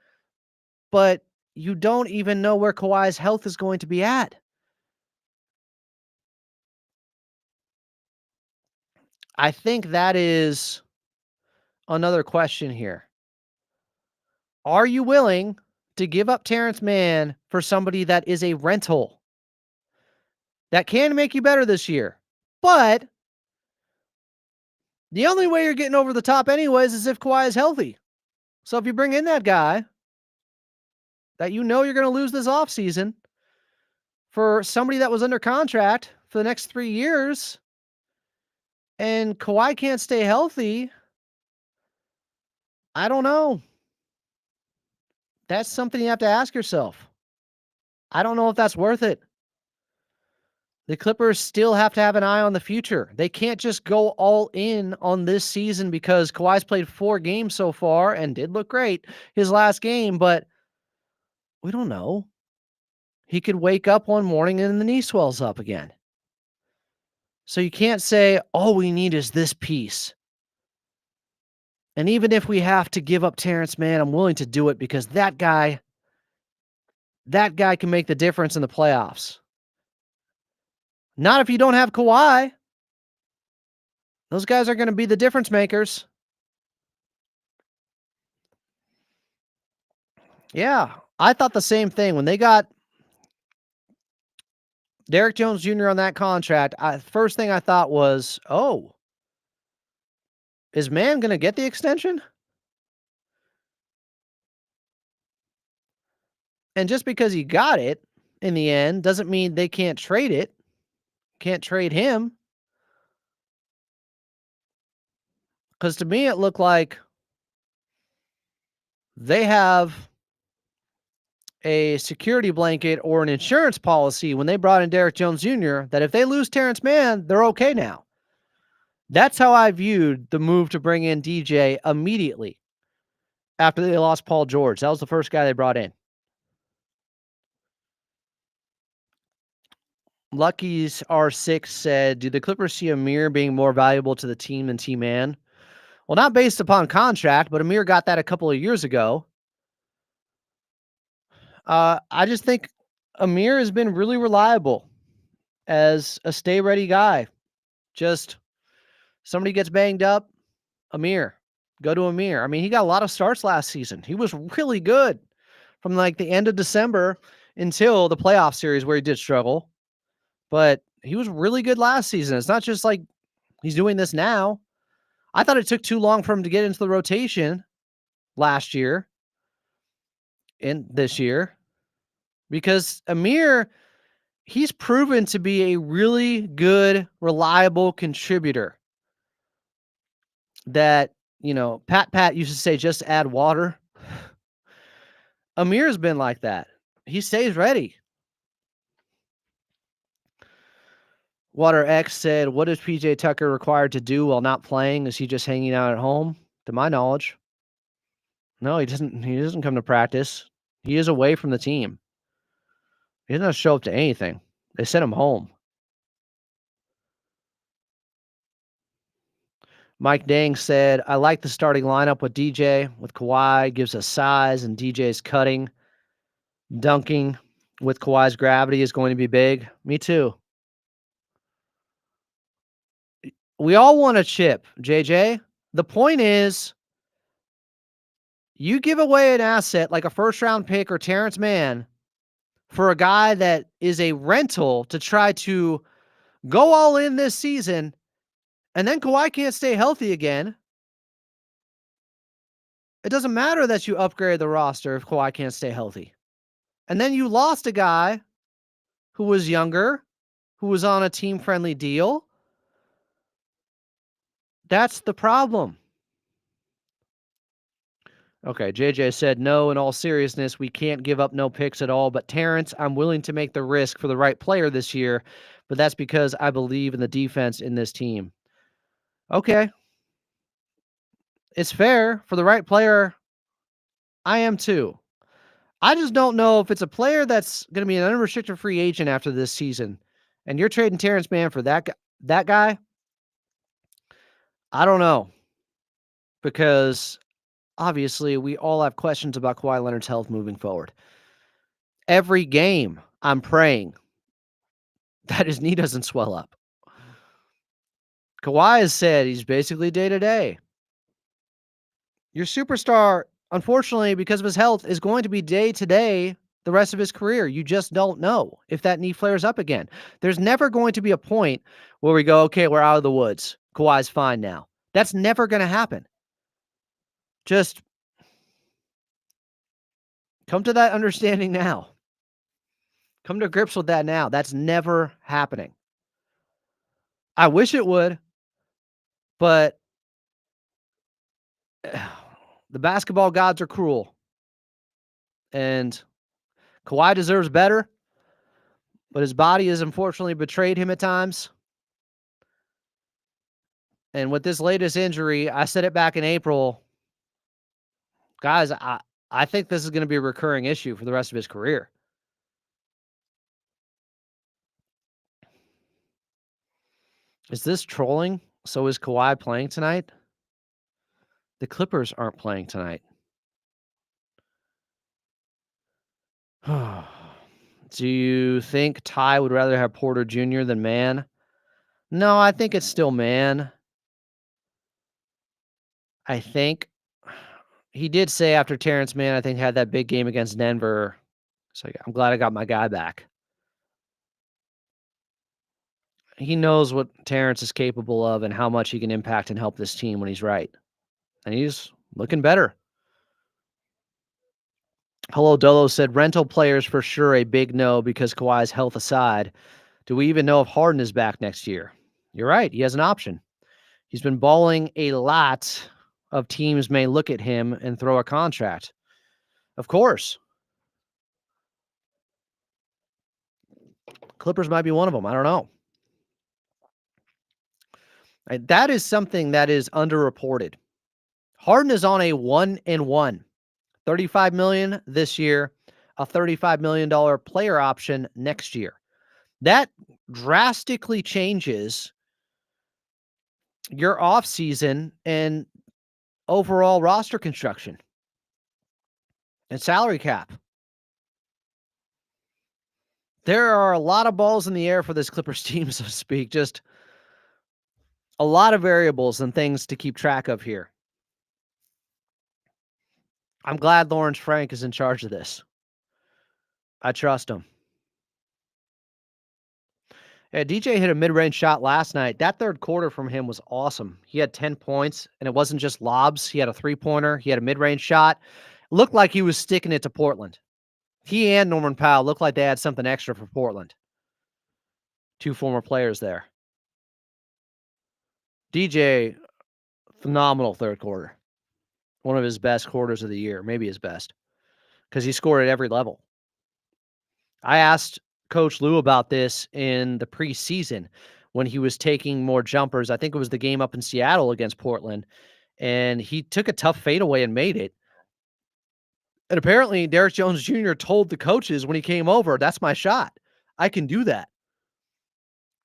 but you don't even know where Kawhi's health is going to be at. I think that is another question here. Are you willing to give up Terance Mann for somebody that is a rental that can make you better this year? But the only way you're getting over the top anyways is if Kawhi is healthy. So if you bring in that guy that you're going to lose this offseason for somebody that was under contract for the next 3 years, and Kawhi can't stay healthy, I don't know. That's something you have to ask yourself. I don't know if that's worth it. The Clippers still have to have an eye on the future. They can't just go all in on this season because Kawhi's played 4 games so far and did look great his last game, but we don't know. He could wake up one morning and the knee swells up again. So you can't say, all we need is this piece. And even if we have to give up Terance Mann, I'm willing to do it because that guy can make the difference in the playoffs. Not if you don't have Kawhi. Those guys are going to be the difference makers. Yeah, I thought the same thing. When they got Derrick Jones Jr. on that contract, first thing I thought was, oh, is Mann going to get the extension? And just because he got it in the end doesn't mean they can't trade it. Can't trade him. Because to me, it looked like they have a security blanket or an insurance policy when they brought in Derrick Jones Jr. that if they lose Terance Mann, they're okay now. That's how I viewed the move to bring in DJ immediately after they lost Paul George. That was the first guy they brought in. Lucky's R6 said, do the Clippers see Amir being more valuable to the team than T-Mann? Well, not based upon contract, but Amir got that a couple of years ago. I just think Amir has been really reliable as a stay-ready guy. Just somebody gets banged up, Amir. Go to Amir. I mean, he got a lot of starts last season. He was really good from like the end of December until the playoff series where he did struggle. But he was really good last season. It's not just like he's doing this now. I thought it took too long for him to get into the rotation last year and this year because Amir, he's proven to be a really good, reliable contributor that, Pat used to say, just add water. Amir's been like that. He stays ready. Water X said, what is PJ Tucker required to do while not playing? Is he just hanging out at home? To my knowledge, no, he doesn't come to practice. He is away from the team. He doesn't show up to anything. They sent him home. Mike Dang said, I like the starting lineup with DJ, with Kawhi, gives us size, and DJ's cutting. Dunking with Kawhi's gravity is going to be big. Me too. We all want a chip, JJ. The point is, you give away an asset like a first-round pick or Terance Mann for a guy that is a rental to try to go all in this season, and then Kawhi can't stay healthy again. It doesn't matter that you upgrade the roster if Kawhi can't stay healthy. And then you lost a guy who was younger, who was on a team-friendly deal. That's the problem. Okay, JJ said, no, in all seriousness, we can't give up no picks at all. But Terance, I'm willing to make the risk for the right player this year, but that's because I believe in the defense in this team. Okay. It's fair. For the right player, I am too. I just don't know if it's a player that's going to be an unrestricted free agent after this season, and you're trading Terance Mann for that guy. I don't know, because obviously we all have questions about Kawhi Leonard's health moving forward. Every game, I'm praying that his knee doesn't swell up. Kawhi has said he's basically day-to-day. Your superstar, unfortunately, because of his health, is going to be day-to-day the rest of his career. You just don't know if that knee flares up again. There's never going to be a point where we go, okay, we're out of the woods. Kawhi's fine now. That's never going to happen. Just come to that understanding now. Come to grips with that now. That's never happening. I wish it would, but the basketball gods are cruel. And Kawhi deserves better, but his body has unfortunately betrayed him at times. And with this latest injury, I said it back in April, guys, I think this is going to be a recurring issue for the rest of his career. Is this trolling? So is Kawhi playing tonight? The Clippers aren't playing tonight. Do you think Ty would rather have Porter Jr. than Mann? No, I think it's still Mann. I think he did say after Terance Mann, I think, had that big game against Denver. So I'm glad I got my guy back. He knows what Terance is capable of and how much he can impact and help this team when he's right. And he's looking better. Hello Dolo said, rental players for sure a big no because Kawhi's health aside. Do we even know if Harden is back next year? You're right. He has an option. He's been balling a lot. Of teams may look at him and throw a contract. Of course. Clippers might be one of them. I don't know. That is something that is underreported. Harden is on a 1-and-1. $35 million this year, a $35 million player option next year. That drastically changes your offseason and overall roster construction and salary cap. There are a lot of balls in the air for this Clippers team, so to speak. Just a lot of variables and things to keep track of here. I'm glad Lawrence Frank is in charge of this. I trust him. Yeah, DJ hit a mid-range shot last night. That third quarter from him was awesome. He had 10 points, and it wasn't just lobs. He had a three-pointer. He had a mid-range shot. Looked like he was sticking it to Portland. He and Norman Powell looked like they had something extra for Portland. Two former players there. DJ, phenomenal third quarter. One of his best quarters of the year, maybe his best, because he scored at every level. I asked Coach Lou about this in the preseason when he was taking more jumpers. I think it was the game up in Seattle against Portland, and he took a tough fadeaway and made it. And apparently Derrick Jones Jr. told the coaches when he came over, that's my shot. I can do that.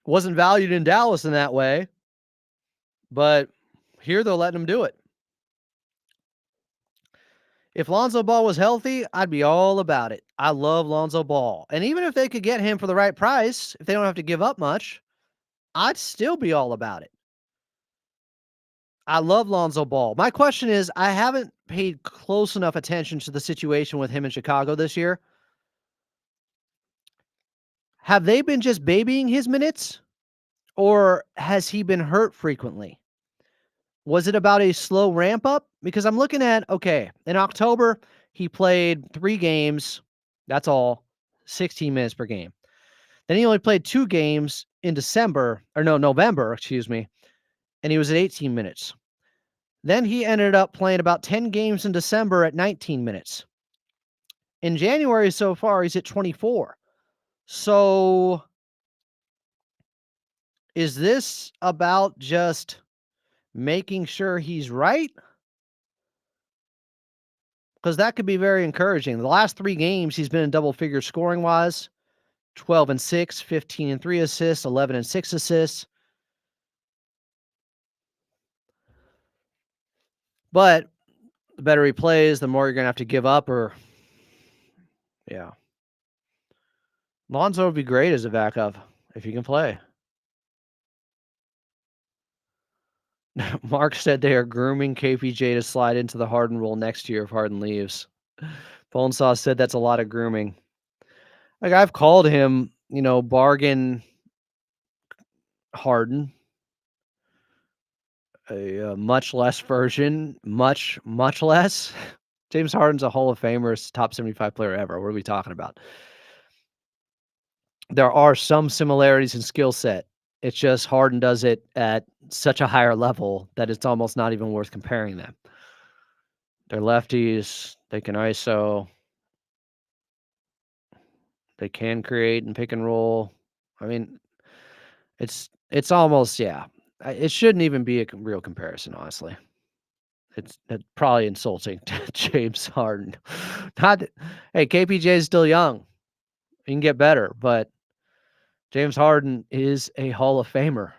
Wasn't valued in Dallas in that way, but Here, they're letting him do it. If Lonzo Ball was healthy, I'd be all about it. I love Lonzo Ball. And even if they could get him for the right price, if they don't have to give up much, I'd still be all about it. I love Lonzo Ball. My question is, I haven't paid close enough attention to the situation with him in Chicago this year. Have they been just babying his minutes? Or has he been hurt frequently? Was it about a slow ramp up? Because I'm looking at, okay, in October, he played 3 games. That's all. 16 minutes per game. Then he only played 2 games in November, excuse me, and he was at 18 minutes. Then he ended up playing about 10 games in December at 19 minutes. In January so far, he's at 24. So is this about just making sure he's right? Because that could be very encouraging. The last 3 games, he's been in double figures scoring wise, 12 and 6, 15 and 3 assists, 11 and 6 assists. But the better he plays, the more you're going to have to give up yeah. Lonzo would be great as a backup if he can play. Mark said they are grooming KPJ to slide into the Harden role next year if Harden leaves. Bonesaw said that's a lot of grooming. Like, I've called him, bargain Harden. A much less version, much less. James Harden's a Hall of Famer, top 75 player ever. What are we talking about? There are some similarities in skill set. It's just Harden does it at such a higher level that it's almost not even worth comparing them. They're lefties. They can ISO. They can create and pick and roll. I mean, it's almost, yeah. It shouldn't even be a real comparison, honestly. It's probably insulting to James Harden. Hey, KPJ is still young. He can get better, but James Harden is a Hall of Famer.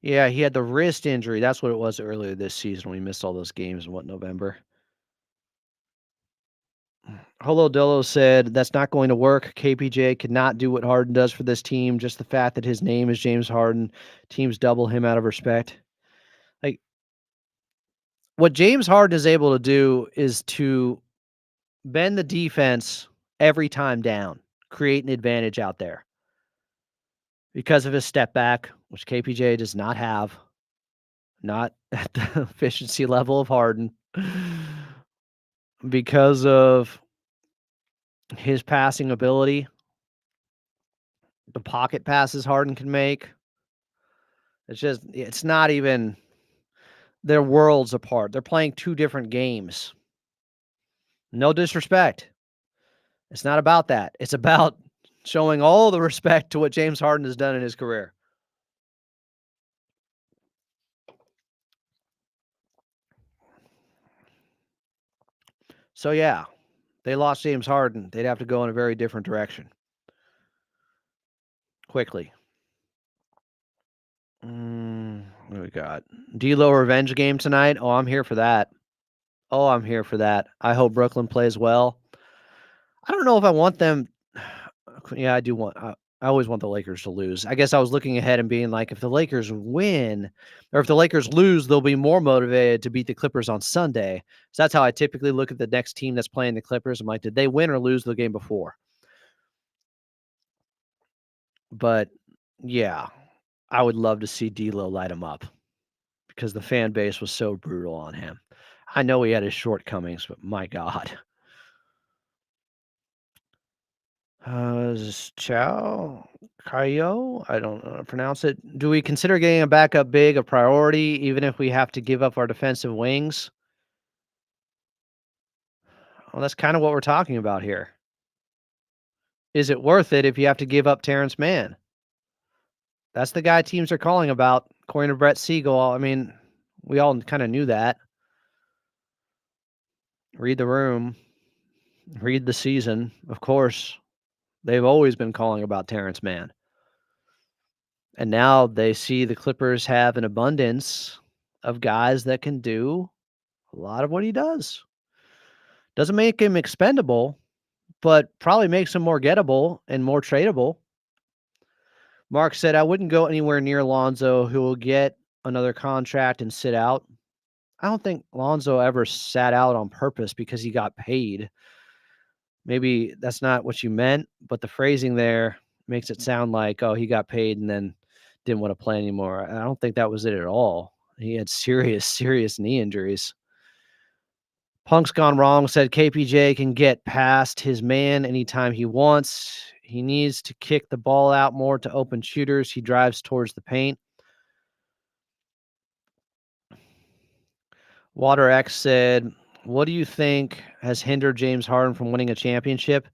Yeah, he had the wrist injury. That's what it was earlier this season when he missed all those games in November. Holo Dolo said that's not going to work. KPJ could not do what Harden does for this team. Just the fact that his name is James Harden, teams double him out of respect. Like, what James Harden is able to do is to bend the defense every time down, create an advantage out there because of his step back, which KPJ does not have, not at the efficiency level of Harden, because of his passing ability, the pocket passes Harden can make. It's not even, they're worlds apart. They're playing 2 different games. No disrespect. It's not about that. It's about showing all the respect to what James Harden has done in his career. So, yeah, they lost James Harden. They'd have to go in a very different direction. Quickly. What do we got? D'Lo revenge game tonight. Oh, I'm here for that. I hope Brooklyn plays well. I don't know if I want them. Yeah, I do want. I always want the Lakers to lose. I guess I was looking ahead and being like, if the Lakers win, or if the Lakers lose, they'll be more motivated to beat the Clippers on Sunday. So that's how I typically look at the next team that's playing the Clippers. I'm like, did they win or lose the game before? But yeah, I would love to see D'Lo light him up because the fan base was so brutal on him. I know he had his shortcomings, but my God. Chow Kaio, I don't know how to pronounce it. Do we consider getting a backup big a priority, even if we have to give up our defensive wings? Well, that's kind of what we're talking about here. Is it worth it if you have to give up Terance Mann? That's the guy teams are calling about, according to Brett Siegel. I mean, we all kind of knew that. Read the room. Read the season. Of course, they've always been calling about Terance Mann. And now they see the Clippers have an abundance of guys that can do a lot of what he does. Doesn't make him expendable, but probably makes him more gettable and more tradable. Mark said, I wouldn't go anywhere near Lonzo, who will get another contract and sit out. I don't think Lonzo ever sat out on purpose because he got paid. Maybe that's not what you meant, but the phrasing there makes it sound like, oh, he got paid and then didn't want to play anymore. I don't think that was it at all. He had serious knee injuries. Punk's Gone Wrong said KPJ can get past his man anytime he wants. He needs to kick the ball out more to open shooters. He drives towards the paint. Water X said, what do you think has hindered James Harden from winning a championship?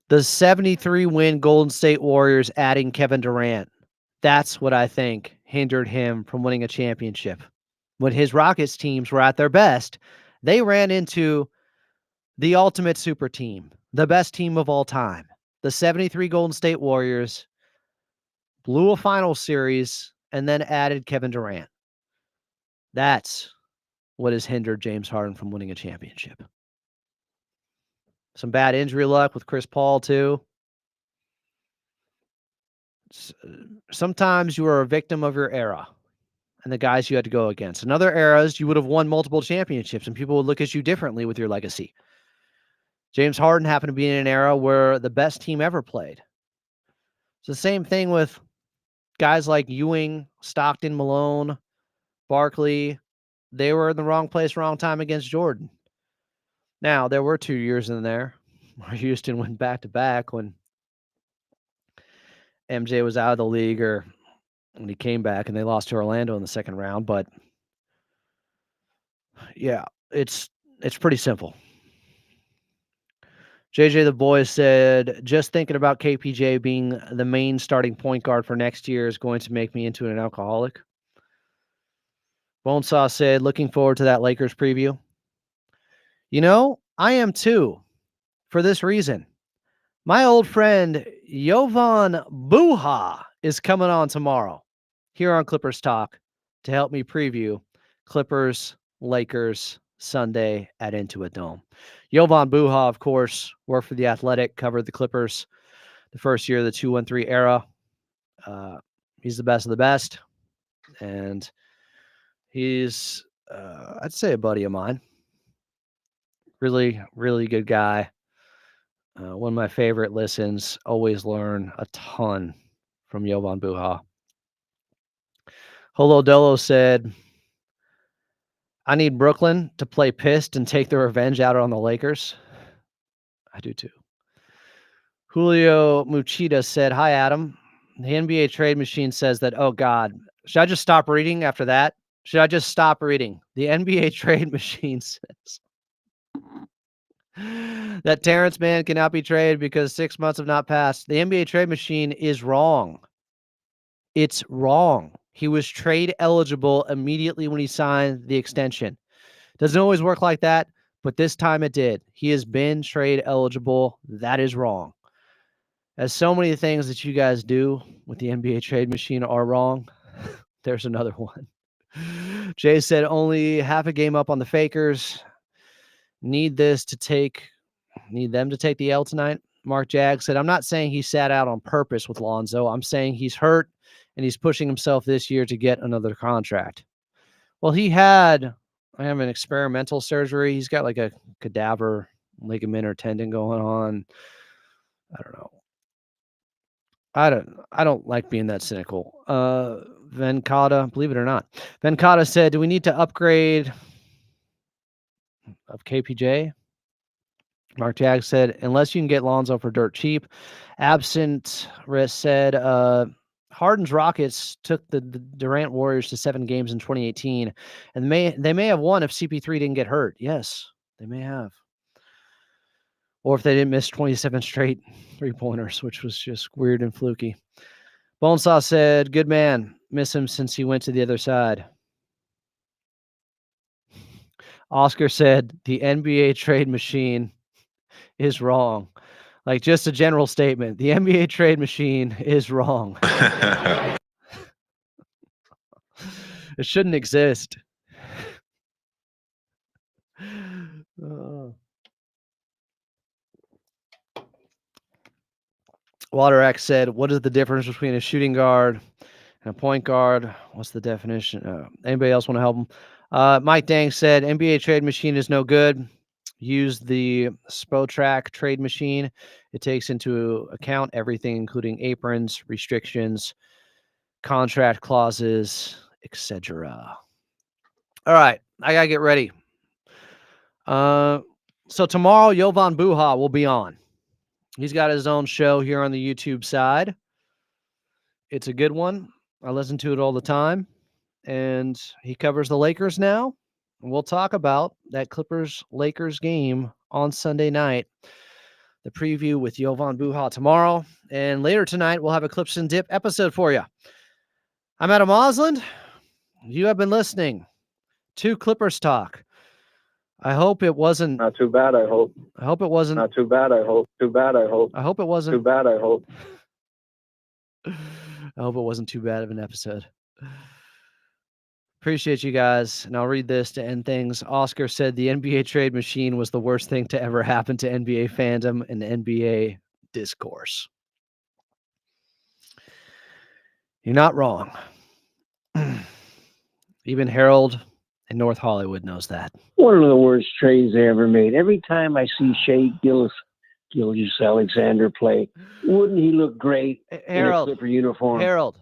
The 73-win Golden State Warriors adding Kevin Durant. That's what I think hindered him from winning a championship. When his Rockets teams were at their best, they ran into the ultimate super team, the best team of all time. The 73 Golden State Warriors blew a final series and then added Kevin Durant. That's what has hindered James Harden from winning a championship. Some bad injury luck with Chris Paul, too. Sometimes you are a victim of your era and the guys you had to go against. In other eras, you would have won multiple championships and people would look at you differently with your legacy. James Harden happened to be in an era where the best team ever played. It's the same thing with guys like Ewing, Stockton, Malone, Barkley. They were in the wrong place, wrong time against Jordan. Now, there were 2 years in there where Houston went back-to-back when MJ was out of the league or when he came back and they lost to Orlando in the second round. But yeah, it's pretty simple. JJ the Boy said, just thinking about KPJ being the main starting point guard for next year is going to make me into an alcoholic. Bonesaw said, looking forward to that Lakers preview. You know, I am too, for this reason. My old friend Jovan Buha is coming on tomorrow here on Clippers Talk to help me preview Clippers Lakers Sunday at Intuit Dome. Jovan Buha, of course, worked for The Athletic, covered the Clippers the first year of the 2-1-3 era. He's the best of the best, and he's, I'd say, a buddy of mine. Really, really good guy. One of my favorite listens. Always learn a ton from Jovan Buha. Holo Dolo said, I need Brooklyn to play pissed and take their revenge out on the Lakers. I do too. Julio Muchita said, hi, Adam. The NBA trade machine says that, oh, God. Should I just stop reading after that? Should I just stop reading? The NBA trade machine says that Terance Mann cannot be traded because 6 months have not passed. The NBA trade machine is wrong. It's wrong. He was trade eligible immediately when he signed the extension. Doesn't always work like that, but this time it did. He has been trade eligible. That is wrong. As so many things that you guys do with the NBA trade machine are wrong, there's another one. Jay said only half a game up on the Fakers. Need them to take the L tonight. Mark Jag said, I'm not saying he sat out on purpose with Lonzo. I'm saying he's hurt and he's pushing himself this year to get another contract. Well, he had an experimental surgery. He's got like a cadaver ligament or tendon going on. I don't know. I don't like being that cynical. Venkata, believe it or not. Venkata said, do we need to upgrade of KPJ? Mark Jag said, unless you can get Lonzo for dirt cheap. Absent Riss said, Harden's Rockets took the Durant Warriors to 7 games in 2018, and they may have won if CP3 didn't get hurt. Yes, they may have. Or if they didn't miss 27 straight three-pointers, which was just weird and fluky. Bonesaw said, good man. Miss him since he went to the other side. Oscar said, the NBA trade machine is wrong. Like, just a general statement. The NBA trade machine is wrong. It shouldn't exist. Water X said, what is the difference between a shooting guard and a point guard? What's the definition? Anybody else want to help him? Mike Dang said, NBA trade machine is no good. Use the Spotrac trade machine. It takes into account everything, including aprons, restrictions, contract clauses, etc. All right, I gotta get ready. So tomorrow, Jovan Buha will be on. He's got his own show here on the YouTube side. It's a good one. I listen to it all the time. And he covers the Lakers now. And we'll talk about that Clippers-Lakers game on Sunday night. The preview with Jovan Buha tomorrow. And later tonight, we'll have a Clips and Dip episode for you. I'm Adam Osland. You have been listening to Clippers Talk. I hope it wasn't... Not too bad, I hope. I hope it wasn't... Not too bad, I hope. Too bad, I hope. I hope it wasn't... Too bad, I hope. I hope it wasn't too bad of an episode. Appreciate you guys. And I'll read this to end things. Oscar said the NBA trade machine was the worst thing to ever happen to NBA fandom and NBA discourse. You're not wrong. Even Harold in North Hollywood knows that. One of the worst trades they ever made. Every time I see Shea Gilgeous-Alexander play, wouldn't he look great Harold, in a Clipper uniform? Harold.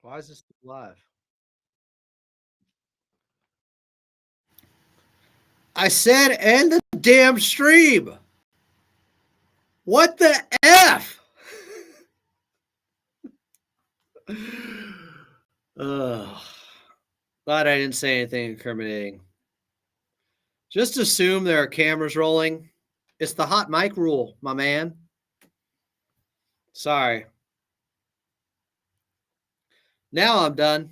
Why is this live? I said end the damn stream. What the F? Glad I didn't say anything incriminating. Just assume there are cameras rolling. It's the hot mic rule, my man. Sorry. Now I'm done.